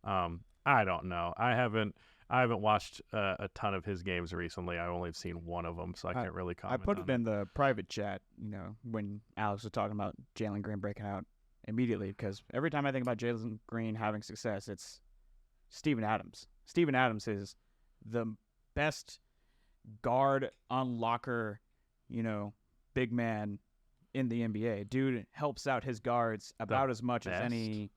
I don't know. I haven't watched a ton of his games recently. I only have seen one of them, so I can't really comment. I put it in the private chat, when Alex was talking about Jalen Green breaking out immediately, because every time I think about Jalen Green having success, it's Steven Adams. Steven Adams is the best guard unlocker, big man in the NBA. Dude helps out his guards about as much as any.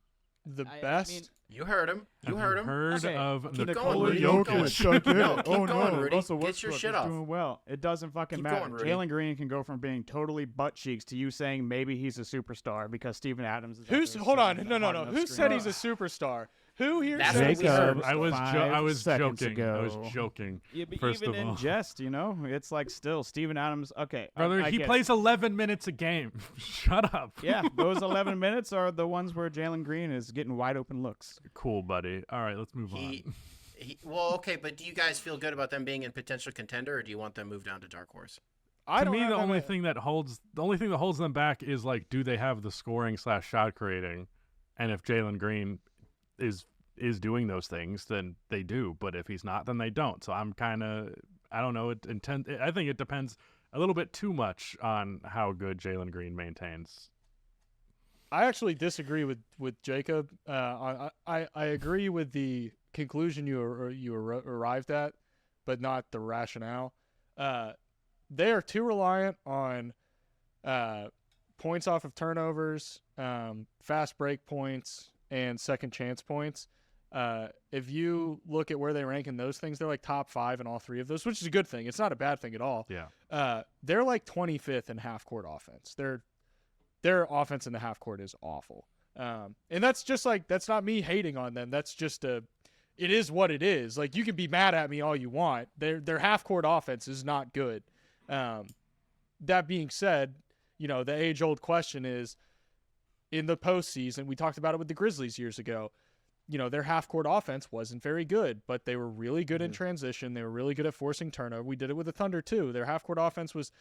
The best? You heard him. You heard him. Heard Okay. of Keep Nikola going, Rudy. Jokic. No, keep going, Rudy. Russell Get Westbrook your shit is off. doing well. It doesn't fucking Keep matter. going, Rudy. Jalen Green can go from being totally butt cheeks to you saying maybe he's a superstar because Steven Adams is. Who's out there hold on? setting No, the no, hard no. enough Who screen. said he's a superstar? Who here That's said what he's we a heard. superstar? I was seconds joking. ago. I was joking. Yeah, but First even of in all. jest, it's like still Steven Adams. Okay, Brother, I he get it. plays 11 minutes a game. Shut up. Yeah, those 11 minutes are the ones where Jalen Green is getting wide open looks. Cool, buddy. All right, let's move on. Well, okay, but do you guys feel good about them being in potential contender, or do you want them moved down to dark horse? I To don't me, have the that only many- thing that holds them back is like, do they have the scoring / shot creating? And if Jalen Green is doing those things, then they do. But if he's not, then they don't. So I'm kind of, I don't know. I think it depends a little bit too much on how good Jalen Green maintains. I actually disagree with Jacob. I agree with the conclusion you arrived at, but not the rationale. They are too reliant on points off of turnovers, fast break points, and second chance points. If you look at where they rank in those things, they're like top 5 in all 3 of those, which is a good thing. It's not a bad thing at all. Yeah. They're like 25th in half court offense. Their offense in the half court is awful. And that's just like, that's not me hating on them. That's just it is what it is. Like, you can be mad at me all you want. Their half court offense is not good. That being said, the age old question is, in the postseason, we talked about it with the Grizzlies years ago. Their half-court offense wasn't very good, but they were really good in transition. They were really good at forcing turnover. We did it with the Thunder, too. Their half-court offense was,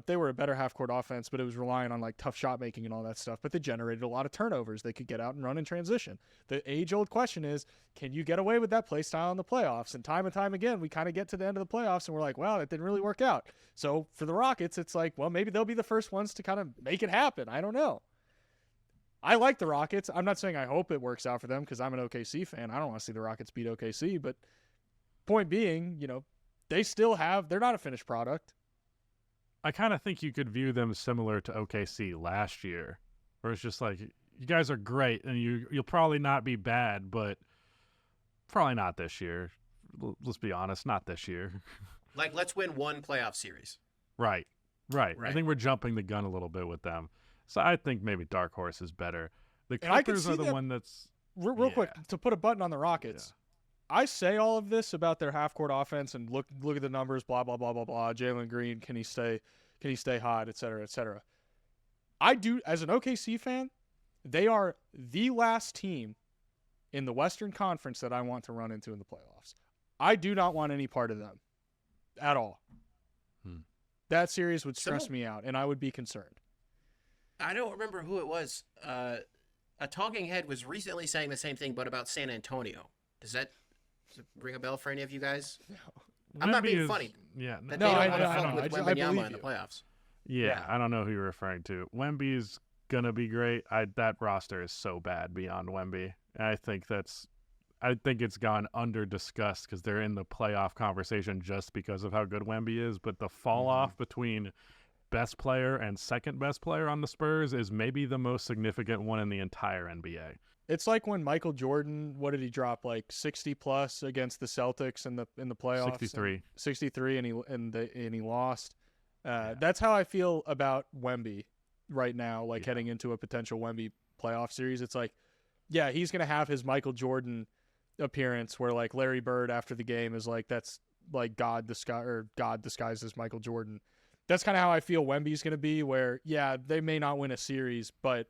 they were a better half-court offense, but it was relying on, like, tough shot making and all that stuff. But they generated a lot of turnovers. They could get out and run in transition. The age-old question is, can you get away with that play style in the playoffs? And time again, we kind of get to the end of the playoffs, and we're like, wow, that didn't really work out. So for the Rockets, it's like, well, maybe they'll be the first ones to kind of make it happen. I don't know. I like the Rockets. I'm not saying I hope it works out for them because I'm an OKC fan. I don't want to see the Rockets beat OKC. But point being, they're not a finished product. I kind of think you could view them similar to OKC last year, where it's just like, you guys are great and you'll probably not be bad, but probably not this year. Let's be honest, not this year. Like, let's win one playoff series. Right. I Right. think we're jumping the gun a little bit with them. So I think maybe Dark Horse is better. The And I can Clippers see are the them- one that's Real quick, to put a button on the Rockets. I say all of this about their half-court offense and look at the numbers, blah, blah, blah, blah, blah. Jalen Green, can he stay hot, et cetera, et cetera. I do, as an OKC fan, they are the last team in the Western Conference that I want to run into in the playoffs. I do not want any part of them at all. That series would stress me out, and I would be concerned. I don't remember who it was. A talking head was recently saying the same thing, but about San Antonio. Does it ring a bell for any of you guys? I'm not Wemby being is- funny. Yeah, That No, they I- don't want to I fuck know. with I Wembanyama believe in the you. playoffs. yeah, Yeah. I don't know who you're referring to. Wemby's gonna be great. That roster is so bad beyond Wemby. I think it's gone under discussed because they're in the playoff conversation just because of how good Wemby is. But the fall off between best player and second best player on the Spurs is maybe the most significant one in the entire NBA. It's like when Michael Jordan, what did he drop, like 60 plus against the Celtics in the playoffs? 63. 63, and he lost. That's how I feel about Wemby right now. Like heading into a potential Wemby playoff series, it's like, yeah, he's gonna have his Michael Jordan appearance where like Larry Bird after the game is like, that's like God disguised as Michael Jordan. That's kind of how I feel Wemby's gonna be. Where yeah, they may not win a series, but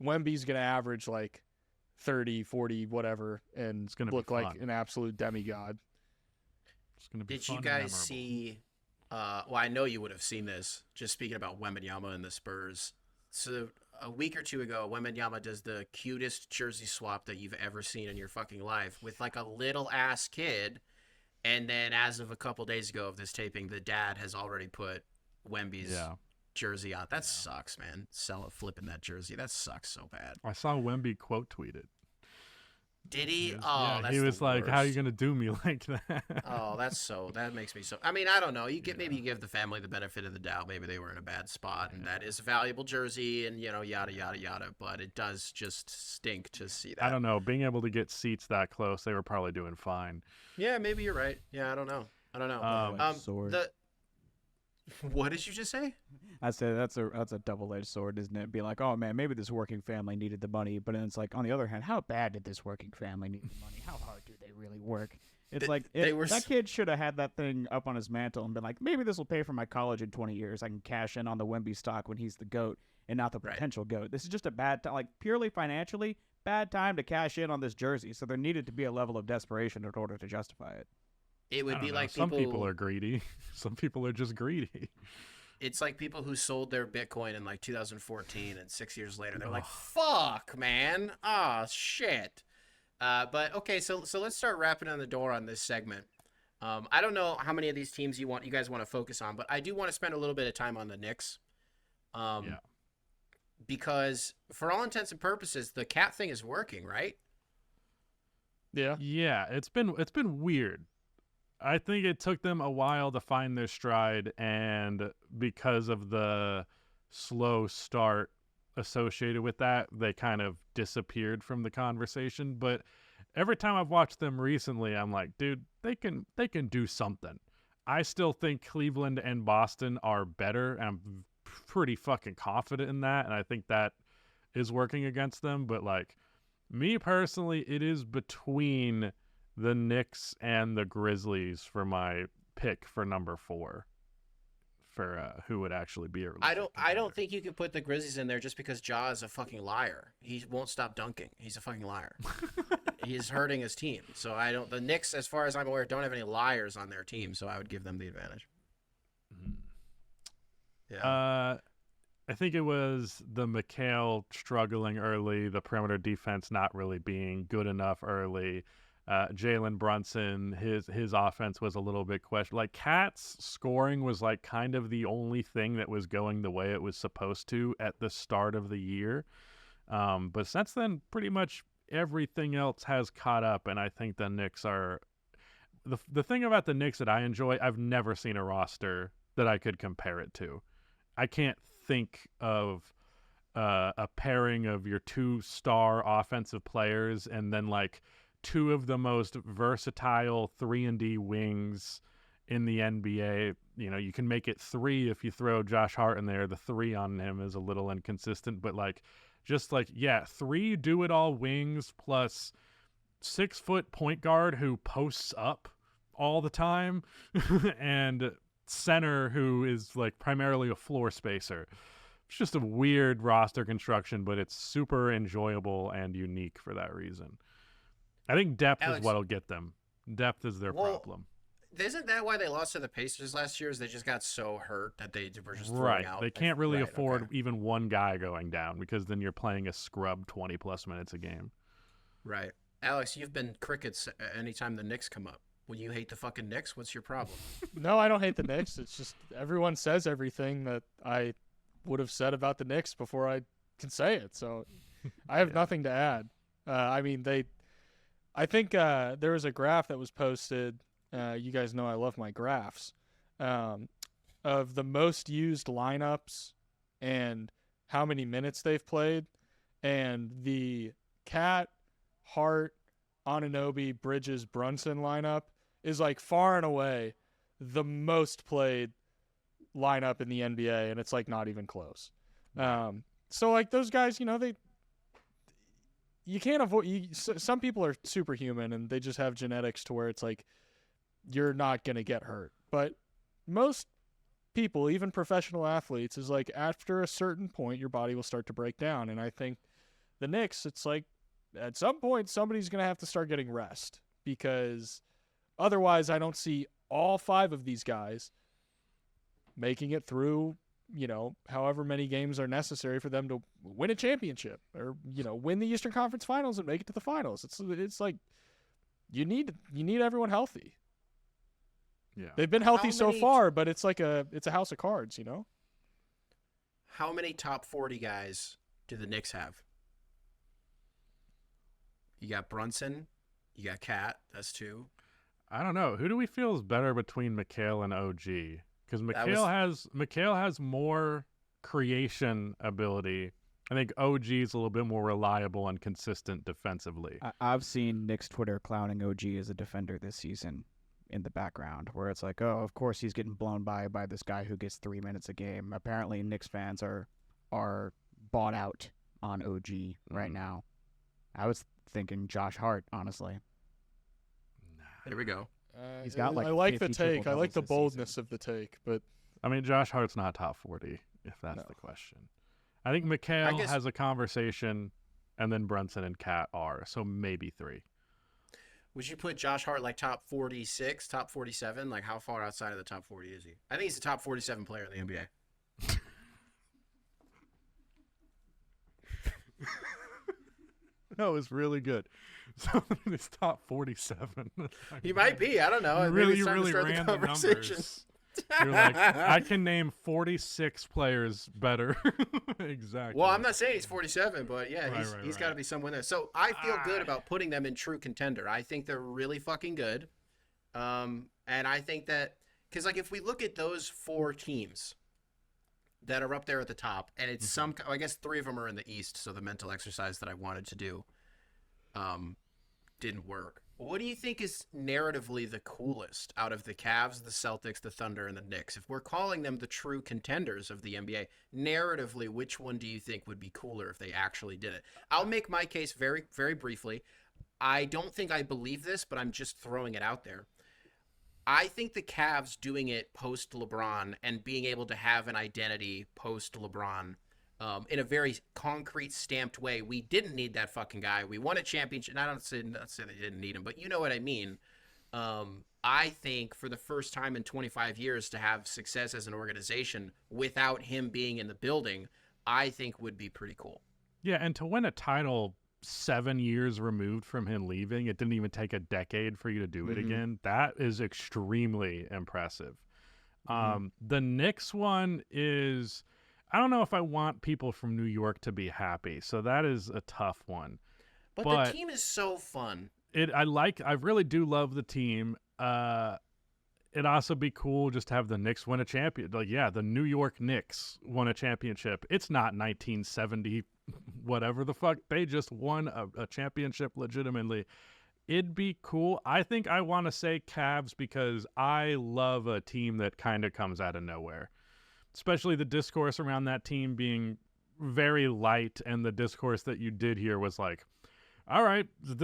Wemby's gonna average like 30, 40, whatever, and It's gonna be look like fun. an absolute demigod. It's gonna be Did fun you and guys memorable. see? Well, I know you would have seen this. Just speaking about Wembanyama and the Spurs. So a week or two ago, Wembanyama does the cutest jersey swap that you've ever seen in your fucking life with like a little ass kid. And then as of a couple days ago of this taping, the dad has already put Wemby's Yeah, jersey on. That sucks, man. Flipping that jersey. That sucks so bad. I saw Wemby quote tweeted. Did he? was- Oh, yeah, that's he was the like, "How you worst. gonna do me like that?" Oh, that makes me so. I mean, I don't know. Maybe you give the family the benefit of the doubt. Maybe they were in a bad spot, and that is a valuable jersey, and yada yada yada. But it does just stink to see that. I don't know. Being able to get seats that close, they were probably doing fine. Yeah, maybe you're right. Yeah, I don't know. Sword. What did you just say? I said that's a double-edged sword, isn't it? Be like, oh man, maybe this working family needed the money, but then it's like, on the other hand, how bad did this working family need the money? How hard do they really work? It's that kid should have had that thing up on his mantle and been like, maybe this will pay for my college in 20 years. I can cash in on the Wemby stock when he's the GOAT and not the Right. potential GOAT. This is just a bad time, like purely financially, bad time to cash in on this jersey. So there needed to be a level of desperation in order to justify it. It I would don't be know. like Some people are greedy. Some people are just greedy. It's like people who sold their Bitcoin in like 2014, and 6 years later they're like, "Fuck, man! Ah, shit." But okay, so let's start wrapping on the door on this segment. I don't know how many of these teams you guys want to focus on, but I do want to spend a little bit of time on the Knicks. Yeah. Because for all intents and purposes, the cat thing is working, right? Yeah. Yeah, it's been weird. I think it took them a while to find their stride, and because of the slow start associated with that, they kind of disappeared from the conversation. But every time I've watched them recently, I'm like, dude, they can do something. I still think Cleveland and Boston are better. I'm pretty fucking confident in that, and I think that is working against them. But like me personally, it is between the Knicks and the Grizzlies for my pick for number 4 for who would actually be a I don't contender. think you can put the Grizzlies in there just because Ja is a fucking liar. He won't stop dunking. He's a fucking liar. He's hurting his team. So the Knicks, as far as I'm aware, don't have any liars on their team, so I would give them the advantage. Yeah. I think it was the McHale struggling early, the perimeter defense not really being good enough early. Jalen Brunson, his offense was a little bit questionable. Like Cat's scoring was like kind of the only thing that was going the way it was supposed to at the start of the year. But since then, pretty much everything else has caught up, and I think the Knicks are the thing about the Knicks that I enjoy. I've never seen a roster that I could compare it to. I can't think of a pairing of your 2-star offensive players and then like 2 of the most versatile 3-and-D wings in the NBA. You know, you can make it 3 if you throw Josh Hart in there. The 3 on him is a little inconsistent, but like, just like, yeah, 3 do-it-all wings plus 6-foot point guard who posts up all the time and center who is like primarily a floor spacer. It's just a weird roster construction, but it's super enjoyable and unique for that reason. I think depth Alex, is what'll get them. Depth is their problem. Isn't that why they lost to the Pacers last year? Is they just got so hurt that they were just throwing Right. out? They can't really Right, afford okay. even one guy going down because then you're playing a scrub 20-plus minutes a game. Right. Alex, you've been crickets anytime the Knicks come up. When you hate the fucking Knicks, what's your problem? No, I don't hate the Knicks. It's just everyone says everything that I would have said about the Knicks before I can say it. So I have nothing to add. I mean, I think there was a graph that was posted. You guys know I love my graphs. Of the most used lineups and how many minutes they've played. And the Cat, Hart, Anunoby, Bridges, Brunson lineup is like far and away the most played lineup in the NBA, and it's like not even close. So like those guys, you can't avoid. Some people are superhuman, and they just have genetics to where it's like you're not gonna get hurt. But most people, even professional athletes, is like after a certain point, your body will start to break down. And I think the Knicks, it's like at some point somebody's gonna have to start getting rest, because otherwise I don't see all 5 of these guys making it through, however many games are necessary for them to win a championship or, win the Eastern Conference Finals and make it to the finals. It's like you need everyone healthy. Yeah. They've been healthy How so many far, but it's like it's a house of cards, How many top 40 guys do the Knicks have? You got Brunson, you got Cat, that's 2. I don't know. Who do we feel is better between McHale and OG? Because McHale has more creation ability. I think OG is a little bit more reliable and consistent defensively. I've seen Knicks Twitter clowning OG as a defender this season in the background, where it's like, oh, of course he's getting blown by this guy who gets 3 minutes a game. Apparently Knicks fans are bought out on OG right now. I was thinking Josh Hart, honestly. There we go. He's got like I like the 50 take. I like the triple-doubles this boldness season. of the take, but I mean, Josh Hart's not top 40, if that's the question. I think McHale has a conversation, and then Brunson and Cat are, so maybe 3. Would you put Josh Hart like top 46, top 47? Like how far outside of the top 40 is he? I think he's a top 47 player in the NBA. No, it's really good. So it's top 47. He might be. I don't know. You Maybe really, it's time to really start ran the the conversation. numbers. You're like, I can name 46 players better. Exactly. Well, I'm not saying he's 47, but yeah, Right, he's right. got to be somewhere there. So I feel good about putting them in true contender. I think they're really fucking good. And I think that, because like if we look at those 4 teams that are up there at the top, and it's I guess 3 of them are in the East, so the mental exercise that I wanted to do didn't work. What do you think is narratively the coolest out of the Cavs, the Celtics, the Thunder, and the Knicks? If we're calling them the true contenders of the NBA, narratively, which one do you think would be cooler if they actually did it? I'll make my case very, very briefly. I don't think I believe this, but I'm just throwing it out there. I think the Cavs doing it post LeBron and being able to have an identity post LeBron in a very concrete, stamped way. We didn't need that fucking guy. We won a championship. And I don't say they didn't need him, but you know what I mean. I think for the first time in 25 years to have success as an organization without him being in the building, I think would be pretty cool. Yeah, and to win a title 7 years removed from him leaving, it didn't even take a decade for you to do it again. That is extremely impressive. The Knicks one is, I don't know if I want people from New York to be happy, so that is a tough one. But the team is so fun. I really do love the team. It'd also be cool just to have the Knicks win a champion. Like, yeah, the New York Knicks won a championship. It's not 1970, whatever the fuck. They just won a championship legitimately. It'd be cool. I think I want to say Cavs because I love a team that kind of comes out of nowhere. Especially the discourse around that team being very light, and the discourse that you did here was like, all right, are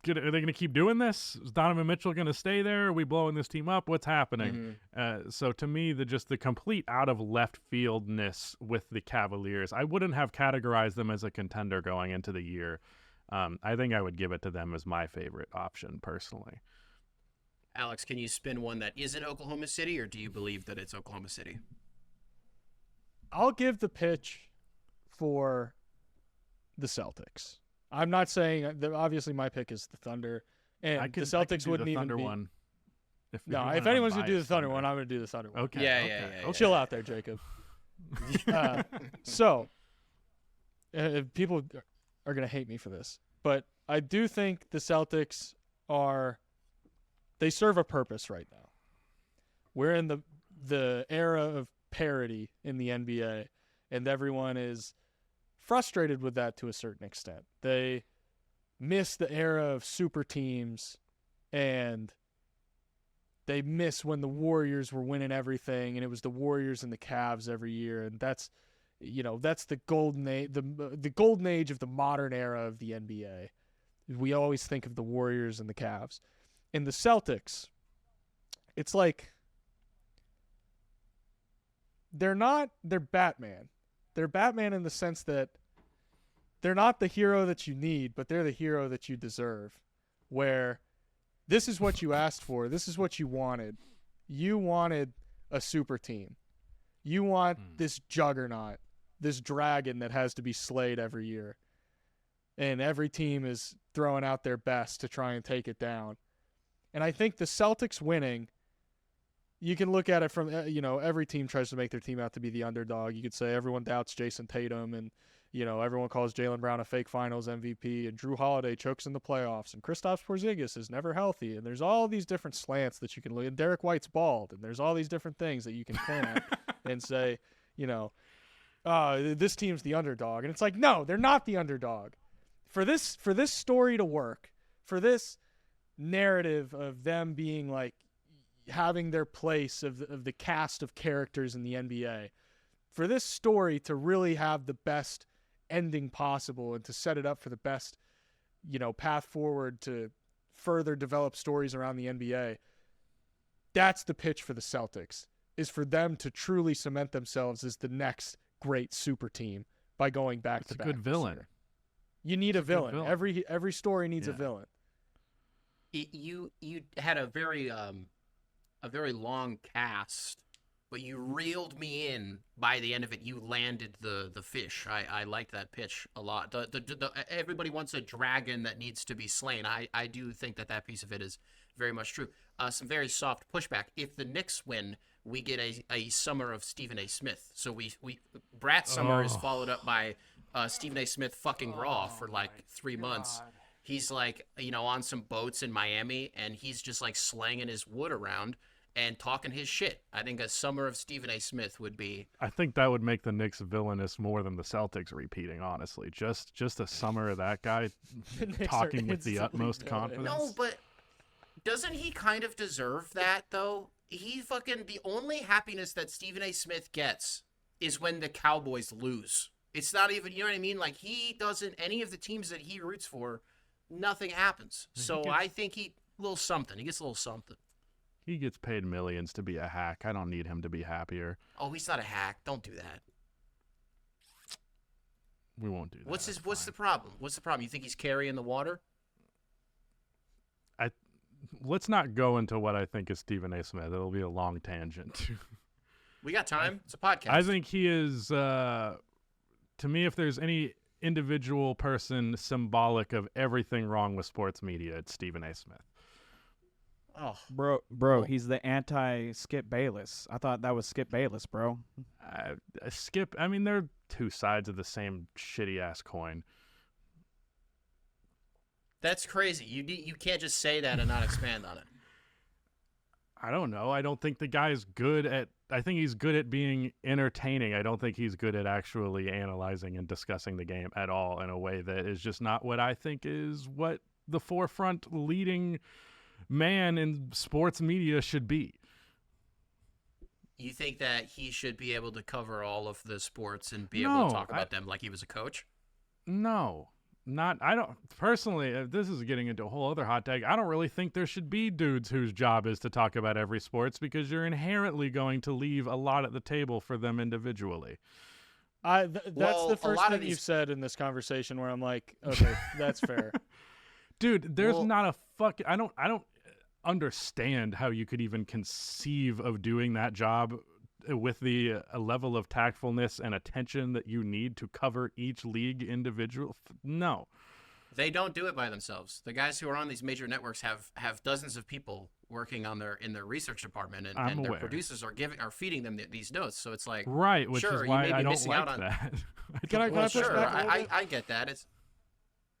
they going to keep doing this? Is Donovan Mitchell going to stay there? Are we blowing this team up? What's happening? So to me, the complete out of left fieldness with the Cavaliers, I wouldn't have categorized them as a contender going into the year. I think I would give it to them as my favorite option personally. Alex, can you spin one that isn't Oklahoma City, or do you believe that it's Oklahoma City? I'll give the pitch for the Celtics. I'm not saying that, obviously my pick is the Thunder, and the Celtics wouldn't even be. One. No, you're if an anyone's gonna do the unbiased Thunder one, I'm gonna do the Thunder one. Okay. Yeah, okay, yeah, yeah, okay. Chill out there, Jacob. So, people are gonna hate me for this, but I do think the Celtics they serve a purpose right now. We're in the era of parity in the NBA, and everyone is frustrated with that to a certain extent. They miss the era of super teams, and they miss when the Warriors were winning everything, and it was the Warriors and the Cavs every year, and that's the golden age, the golden age of the modern era of the NBA. We always think of the Warriors and the Cavs. In the Celtics, it's like they're Batman. They're Batman in the sense that they're not the hero that you need, but they're the hero that you deserve. Where this is what you asked for. This is what you wanted. You wanted a super team. You want this juggernaut, this dragon that has to be slayed every year. And every team is throwing out their best to try and take it down. And I think the Celtics winning, you can look at it from, every team tries to make their team out to be the underdog. You could say everyone doubts Jason Tatum, and, everyone calls Jaylen Brown a fake finals MVP, and Drew Holiday chokes in the playoffs, and Kristaps Porzingis is never healthy. And there's all these different slants that you can look at. Derek White's bald, and there's all these different things that you can point at and say, this team's the underdog. And it's like, no, they're not the underdog. For this story to work, for this narrative of them being like having their place of the cast of characters in the NBA, for this story to really have the best ending possible and to set it up for the best, path forward to further develop stories around the NBA, that's the pitch for the Celtics, is for them to truly cement themselves as the next great super team by going back to back. It's a good villain. You need a villain. Every story needs a villain. You had a very long cast, but you reeled me in by the end of it. You landed the fish. I liked that pitch a lot. Everybody wants a dragon that needs to be slain. I do think that piece of it is very much true. Some very soft pushback. If the Knicks win, we get a summer of Stephen A. Smith. So Brat Summer is followed up by Stephen A. Smith fucking Raw for like 3 months. He's like, on some boats in Miami, and he's just like slanging his wood around and talking his shit. I think a summer of Stephen A. Smith would be. I think that would make the Knicks villainous more than the Celtics repeating, honestly. Just a summer of that guy talking with the utmost confidence. No, but doesn't he kind of deserve that, though? The only happiness that Stephen A. Smith gets is when the Cowboys lose. It's not even, you know what I mean? Like, any of the teams that he roots for, nothing happens. So I think he gets a little something. He gets paid millions to be a hack. I don't need him to be happier. Oh, he's not a hack. Don't do that. We won't do that. What's the problem? You think he's carrying the water? Let's not go into what I think is Stephen A. Smith. It'll be a long tangent. We got time. It's a podcast. I think he is, to me, if there's any individual person symbolic of everything wrong with sports media, it's Stephen A. Smith. Oh, bro, he's the anti-Skip Bayless. I thought that was Skip Bayless, bro. Skip, I mean, they're two sides of the same shitty-ass coin. that's crazy. You can't just say that and not expand on it. I don't know. I don't think the guy's good at – I think he's good at being entertaining. I don't think he's good at actually analyzing and discussing the game at all in a way that is just not what I think is what the forefront leading man in sports media should be. You think that he should be able to cover all of the sports and be able to talk about them like he was a coach? No. I don't personally, this is getting into a whole other hot take. I don't really think there should be dudes whose job is to talk about every sports because you're inherently going to leave a lot at the table for them individually. That's the first thing you've said in this conversation where I'm like, okay, that's fair. Dude, there's not a fuck. I don't understand how you could even conceive of doing that job with the level of tactfulness and attention that you need to cover each league individual. No. They don't do it by themselves. The guys who are on these major networks have dozens of people working on in their research department, and, I'm and their aware. producers are feeding them these notes. So it's like, Right, which sure, is you why may be I don't missing out like on- that. Can I well, push sure, back a little bit? I get that. It's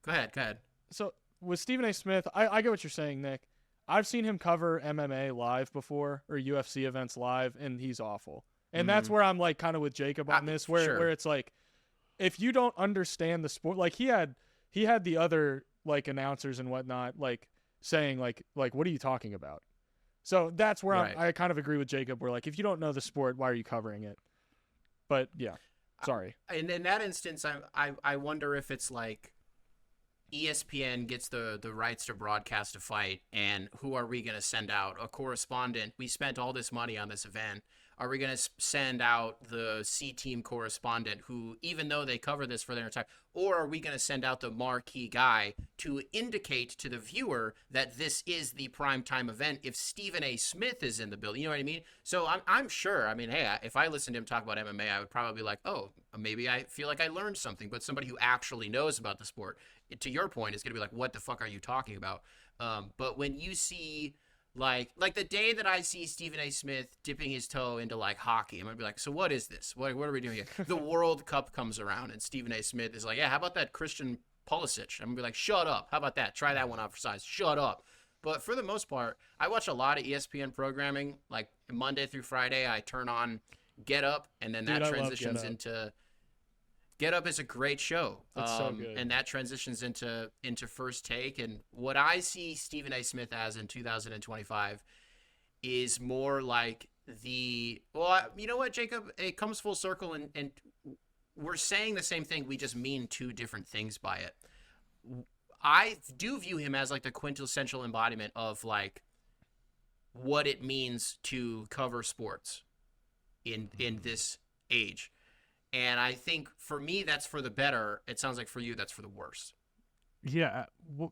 go ahead. So with Stephen A. Smith, I get what you're saying, Nick. I've seen him cover MMA live before, or UFC events live, and he's awful. And that's where I'm like kind of with Jacob on this, where sure. where it's like, if you don't understand the sport, like he had the other like announcers and whatnot like saying like what are you talking about? So that's where Right. I kind of agree with Jacob. Where like if you don't know the sport, why are you covering it? But yeah, sorry. And in that instance, I wonder if it's like ESPN gets the rights to broadcast a fight, and who are we going to send out? A correspondent. We spent all this money on this event. Are we going to send out the C-team correspondent who, even though they cover this for their entire, or are we going to send out the marquee guy to indicate to the viewer that this is the primetime event if Stephen A. Smith is in the building? You know what I mean? So I'm sure. I mean, hey, if I listened to him talk about MMA, I would probably be like, oh, maybe I feel like I learned something. But somebody who actually knows about the sport, to your point, is going to be like, what the fuck are you talking about? But when you see like the day that I see Stephen A. Smith dipping his toe into like hockey, I'm gonna be like, so what is this? What are we doing here? The World Cup comes around and Stephen A. Smith is like, yeah, how about that Christian Pulisic? I'm gonna be like, shut up. How about that? Try that one out for size. Shut up. But for the most part, I watch a lot of ESPN programming. Like Monday through Friday, I turn on Get Up, and then that Dude, I love transitions Get Up. into. Get Up is a great show. It's so good. And that transitions into First Take. And what I see Stephen A. Smith as in 2025 is more like you know what, Jacob? It comes full circle, and we're saying the same thing. We just mean two different things by it. I do view him as like the quintessential embodiment of like what it means to cover sports in this age. And I think for me, that's for the better. It sounds like for you, that's for the worse. Yeah,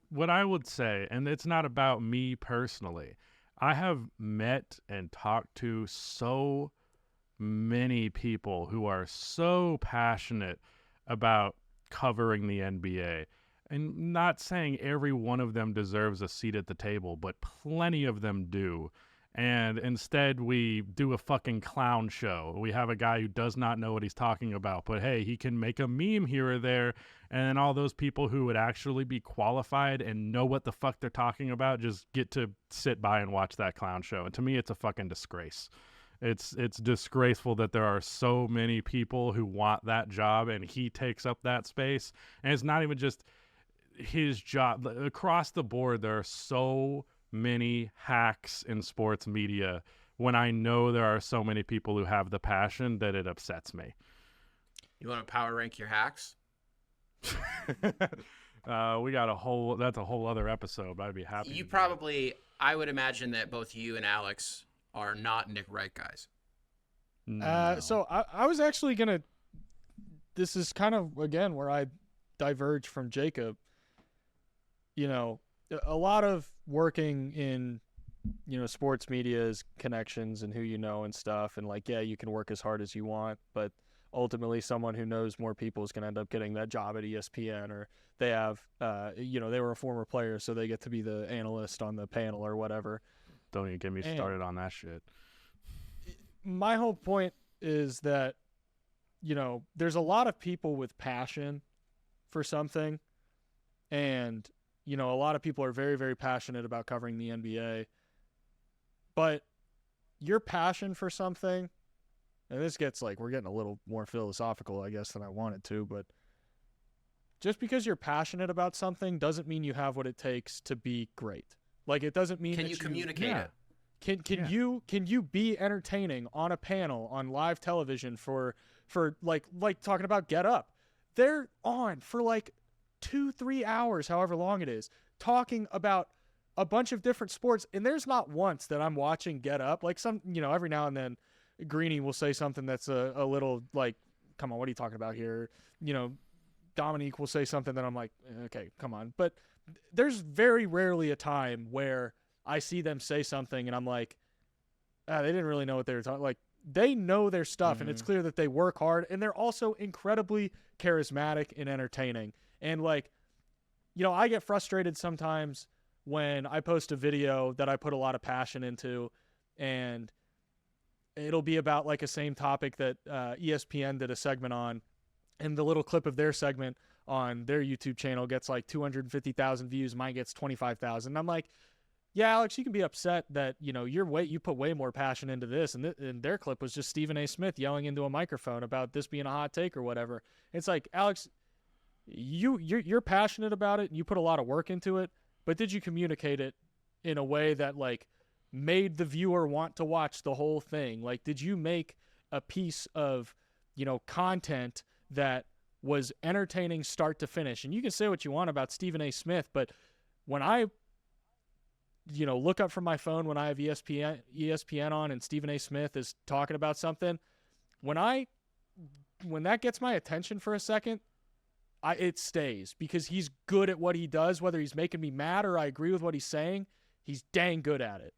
what I would say, and it's not about me personally, I have met and talked to so many people who are so passionate about covering the NBA. And not saying every one of them deserves a seat at the table, but plenty of them do. And instead we do a fucking clown show. We have a guy who does not know what he's talking about, but hey, he can make a meme here or there, and then all those people who would actually be qualified and know what the fuck they're talking about just get to sit by and watch that clown show. And to me, it's a fucking disgrace. It's disgraceful that there are so many people who want that job and he takes up that space. And it's not even just his job. Across the board, there are so many hacks in sports media when I know there are so many people who have the passion that it upsets me. You want to power rank your hacks? We got that's a whole other episode, but I'd be happy. You probably, I would imagine that both you and Alex are not Nick Wright guys. No. So I was actually gonna. This is kind of again where I diverge from Jacob. You know, a lot of working in, sports media is connections and who you know and stuff. And like, yeah, you can work as hard as you want, but ultimately someone who knows more people is going to end up getting that job at ESPN, or they have, they were a former player, so they get to be the analyst on the panel or whatever. Don't even get me started on that shit. My whole point is that, there's a lot of people with passion for something, and a lot of people are very, very passionate about covering the NBA. But your passion for something, and this gets we're getting a little more philosophical, I guess, than I wanted to, but just because you're passionate about something doesn't mean you have what it takes to be great. It doesn't mean Can that you communicate yeah. it? Can you be entertaining on a panel on live television for like talking about Get Up? They're on for 2-3 hours, however long it is, talking about a bunch of different sports, and there's not once that I'm watching Get Up. Some, every now and then Greeny will say something that's a little come on, what are you talking about here? Dominique will say something that I'm like, okay, come on. But there's very rarely a time where I see them say something and I'm like, they didn't really know what they were talking. They know their stuff, and it's clear that they work hard, and they're also incredibly charismatic and entertaining. And I get frustrated sometimes when I post a video that I put a lot of passion into, and it'll be about like a same topic that ESPN did a segment on, and the little clip of their segment on their YouTube channel gets like 250,000 views. Mine gets 25,000. And I'm like, yeah, Alex, you can be upset that, you put way more passion into this. And their clip was just Stephen A. Smith yelling into a microphone about this being a hot take or whatever. It's like, Alex, you're passionate about it and you put a lot of work into it, but did you communicate it in a way that like made the viewer want to watch the whole thing? Like, did you make a piece of, content that was entertaining start to finish? And you can say what you want about Stephen A. Smith, but when I look up from my phone when I have ESPN on and Stephen A. Smith is talking about something, when that gets my attention for a second, it stays, because he's good at what he does, whether he's making me mad or I agree with what he's saying. He's dang good at it.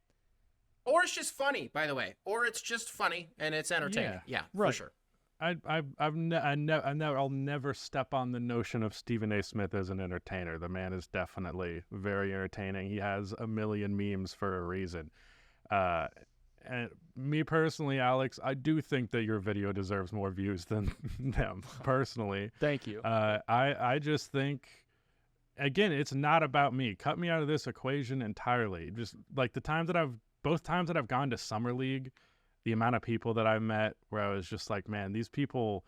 Or it's just funny, by the way. Or it's just funny and it's entertaining. Yeah, right. For sure. I'll never step on the notion of Stephen A. Smith as an entertainer. The man is definitely very entertaining. He has a million memes for a reason. And me personally, Alex, I do think that your video deserves more views than them, personally. Thank you. I just think, again, it's not about me. Cut me out of this equation entirely. Just like both times that I've gone to Summer League, the amount of people that I've met where I was just like, man, these people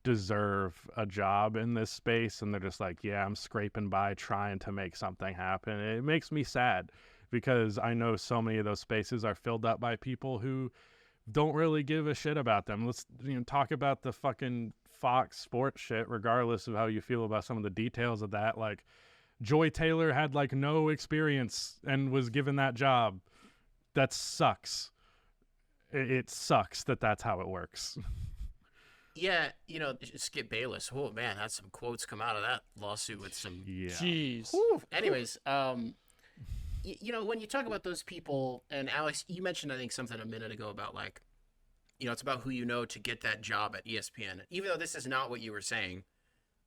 deserve a job in this space. And they're just like, yeah, I'm scraping by trying to make something happen. And it makes me sad because I know so many of those spaces are filled up by people who don't really give a shit about them. Let's talk about the fucking Fox Sports shit, regardless of how you feel about some of the details of that. Like, Joy Taylor had like no experience and was given that job. That sucks. It sucks that that's how it works. Yeah, Skip Bayless. Oh man, had some quotes come out of that lawsuit with some. Yeah. Jeez. Whew. Anyways, when you talk about those people, and Alex, you mentioned I think something a minute ago about like, it's about who you know to get that job at ESPN. Even though this is not what you were saying,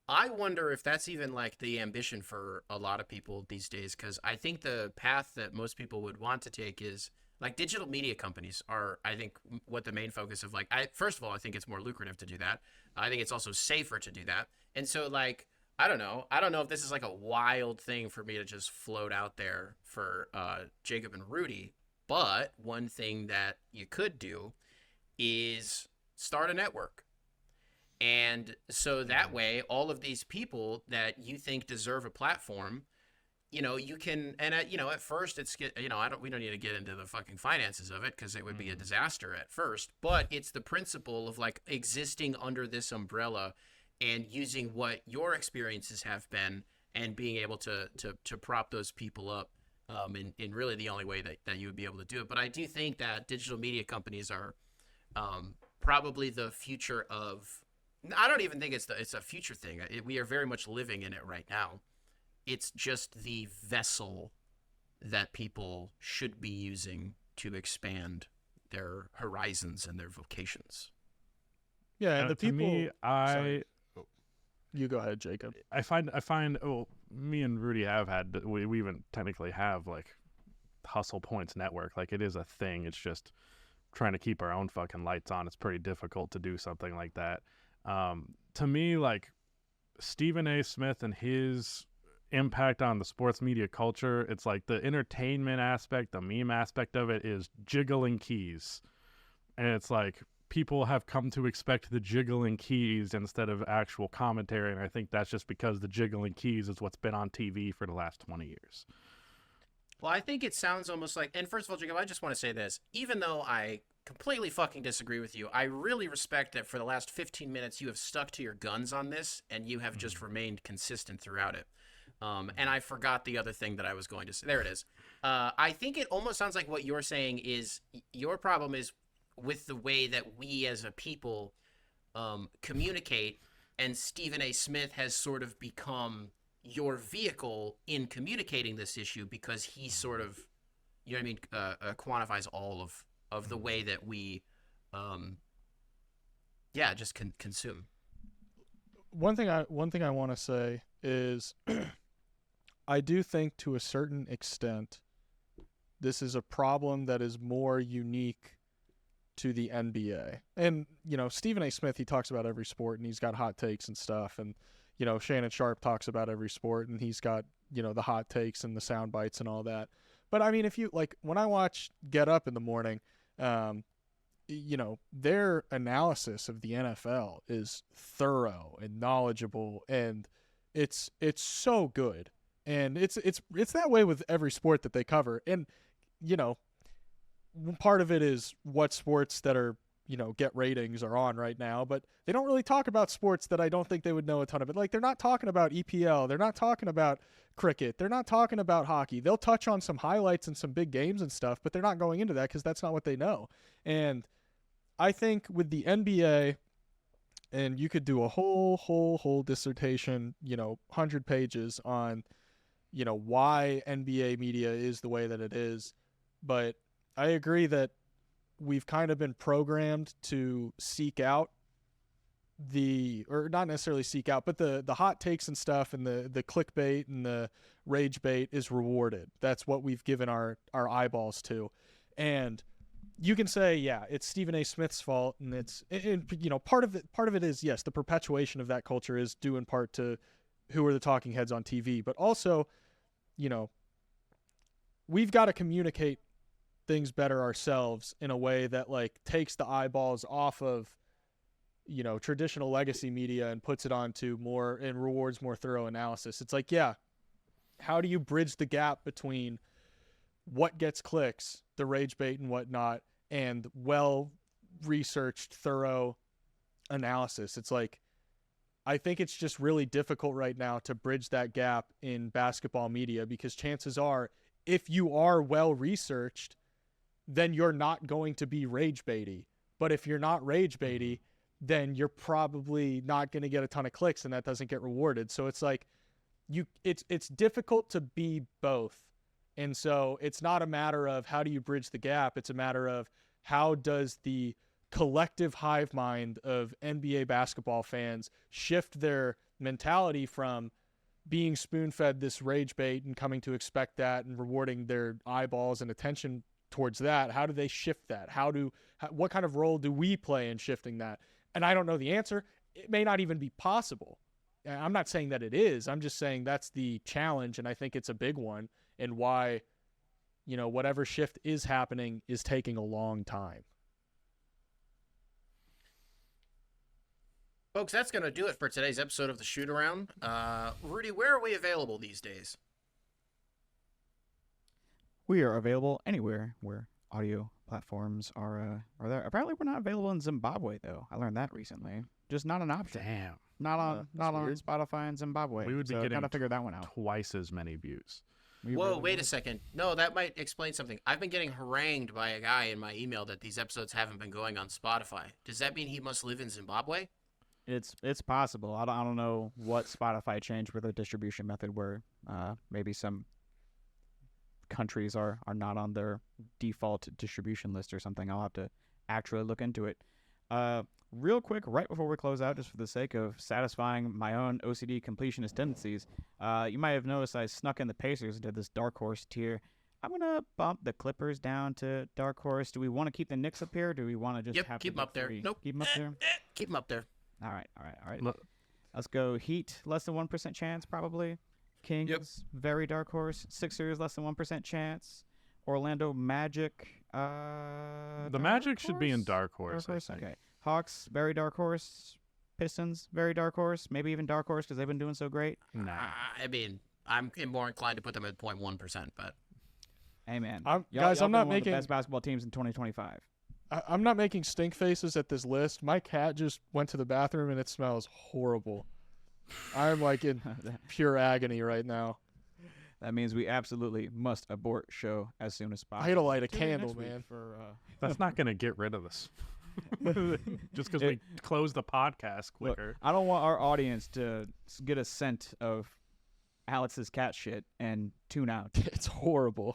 I wonder if that's even like the ambition for a lot of people these days. Because I think the path that most people would want to take is. Like, digital media companies are, I think, what the main focus of, like, first of all, I think it's more lucrative to do that. I think it's also safer to do that. And so, like, I don't know if this is, like, a wild thing for me to just float out there for Jacob and Rudy. But one thing that you could do is start a network. And so that way, all of these people that you think deserve a platform, you can, and at first we don't need to get into the fucking finances of it because it would be a disaster at first, but it's the principle of like existing under this umbrella and using what your experiences have been and being able to prop those people up in really the only way that you would be able to do it. But I do think that digital media companies are probably the future of, I don't even think it's a future thing. We are very much living in it right now. It's just the vessel that people should be using to expand their horizons and their vocations. Yeah, and the to people. me, You go ahead, Jacob. I find. Me and Rudy have had. We even technically have like Hustle Points Network. Like, it is a thing. It's just trying to keep our own fucking lights on. It's pretty difficult to do something like that. To me, like Stephen A. Smith and his impact on the sports media culture, it's like the entertainment aspect, the meme aspect of it is jiggling keys, and it's like people have come to expect the jiggling keys instead of actual commentary, and I think that's just because the jiggling keys is what's been on TV for the last 20 years. Well, I think it sounds almost like, and first of all, Jacob, I just want to say this, even though I completely fucking disagree with you, I really respect that for the last 15 minutes you have stuck to your guns on this and you have just remained consistent throughout it. And I forgot the other thing that I was going to say. There it is. I think it almost sounds like what you're saying is your problem is with the way that we as a people communicate, and Stephen A. Smith has sort of become your vehicle in communicating this issue because he sort of, quantifies all of the way that we, just consume. One thing I want to say is I do think to a certain extent this is a problem that is more unique to the NBA. And, Stephen A. Smith, he talks about every sport and he's got hot takes and stuff. And, Shannon Sharp talks about every sport and he's got, the hot takes and the sound bites and all that. But I mean, if you when I watch Get Up in the morning, their analysis of the NFL is thorough and knowledgeable, and it's so good. And it's that way with every sport that they cover. And, part of it is what sports that are, get ratings are on right now, but they don't really talk about sports that I don't think they would know a ton of it. Like, they're not talking about EPL. They're not talking about cricket. They're not talking about hockey. They'll touch on some highlights and some big games and stuff, but they're not going into that because that's not what they know. And I think with the NBA, and you could do a whole dissertation, 100 pages on, why NBA media is the way that it is. But I agree that we've kind of been programmed to seek out or not necessarily seek out, but the hot takes and stuff, and the clickbait and the rage bait is rewarded. That's what we've given our eyeballs to. And you can say, yeah, it's Stephen A. Smith's fault, and part of it is, yes, the perpetuation of that culture is due in part to who are the talking heads on TV, but also, we've got to communicate things better ourselves in a way that takes the eyeballs off of, traditional legacy media and puts it onto more and rewards more thorough analysis. It's how do you bridge the gap between what gets clicks, the rage bait and whatnot, and well-researched, thorough analysis? It's I think it's just really difficult right now to bridge that gap in basketball media, because chances are, if you are well-researched, then you're not going to be rage baity. But if you're not rage baity, then you're probably not going to get a ton of clicks, and that doesn't get rewarded. So it's it's difficult to be both. And so it's not a matter of how do you bridge the gap. It's a matter of how does the collective hive mind of NBA basketball fans shift their mentality from being spoon-fed this rage bait and coming to expect that and rewarding their eyeballs and attention towards that. How do they shift that? What kind of role do we play in shifting that? And I don't know the answer. It may not even be possible. I'm not saying that it is. I'm just saying that's the challenge, and I think it's a big one, and why, whatever shift is happening is taking a long time. Folks, that's going to do it for today's episode of the Shootaround. Rudy, where are we available these days? We are available anywhere where audio platforms are there. Apparently, we're not available in Zimbabwe, though. I learned that recently. Just not an option. Damn. Not on Spotify in Zimbabwe. We would be so getting gotta figure that one out. twice as many views. Whoa, wait a second. No, that might explain something. I've been getting harangued by a guy in my email that these episodes haven't been going on Spotify. Does that mean he must live in Zimbabwe? It's possible. I don't know what Spotify changed with their distribution method, where maybe some countries are not on their default distribution list or something. I'll have to actually look into it. Real quick, right before we close out, just for the sake of satisfying my own OCD completionist tendencies, you might have noticed I snuck in the Pacers into this dark horse tier. I'm going to bump the Clippers down to dark horse. Do we want to keep the Knicks up here? Or do we want to just have keep them up there. Nope. Keep them up there? Keep them up there. All right. Let's go Heat, less than 1% chance, probably. Kings, very dark horse. Sixers, less than 1% chance. Orlando Magic. The Magic should be in dark horse. Okay. Hawks, very dark horse. Pistons, very dark horse. Maybe even dark horse because they've been doing so great. Nah. I mean, I'm more inclined to put them at 0.1%, but. Hey, man. I'm not one making of the best basketball teams in 2025. I'm not making stink faces at this list. My cat just went to the bathroom and it smells horrible. I'm in pure agony right now. That means we absolutely must abort show as soon as possible. I had to light a candle, man. That's not going to get rid of this. Just because we close the podcast quicker. Look, I don't want our audience to get a scent of Alex's cat shit and tune out. It's horrible.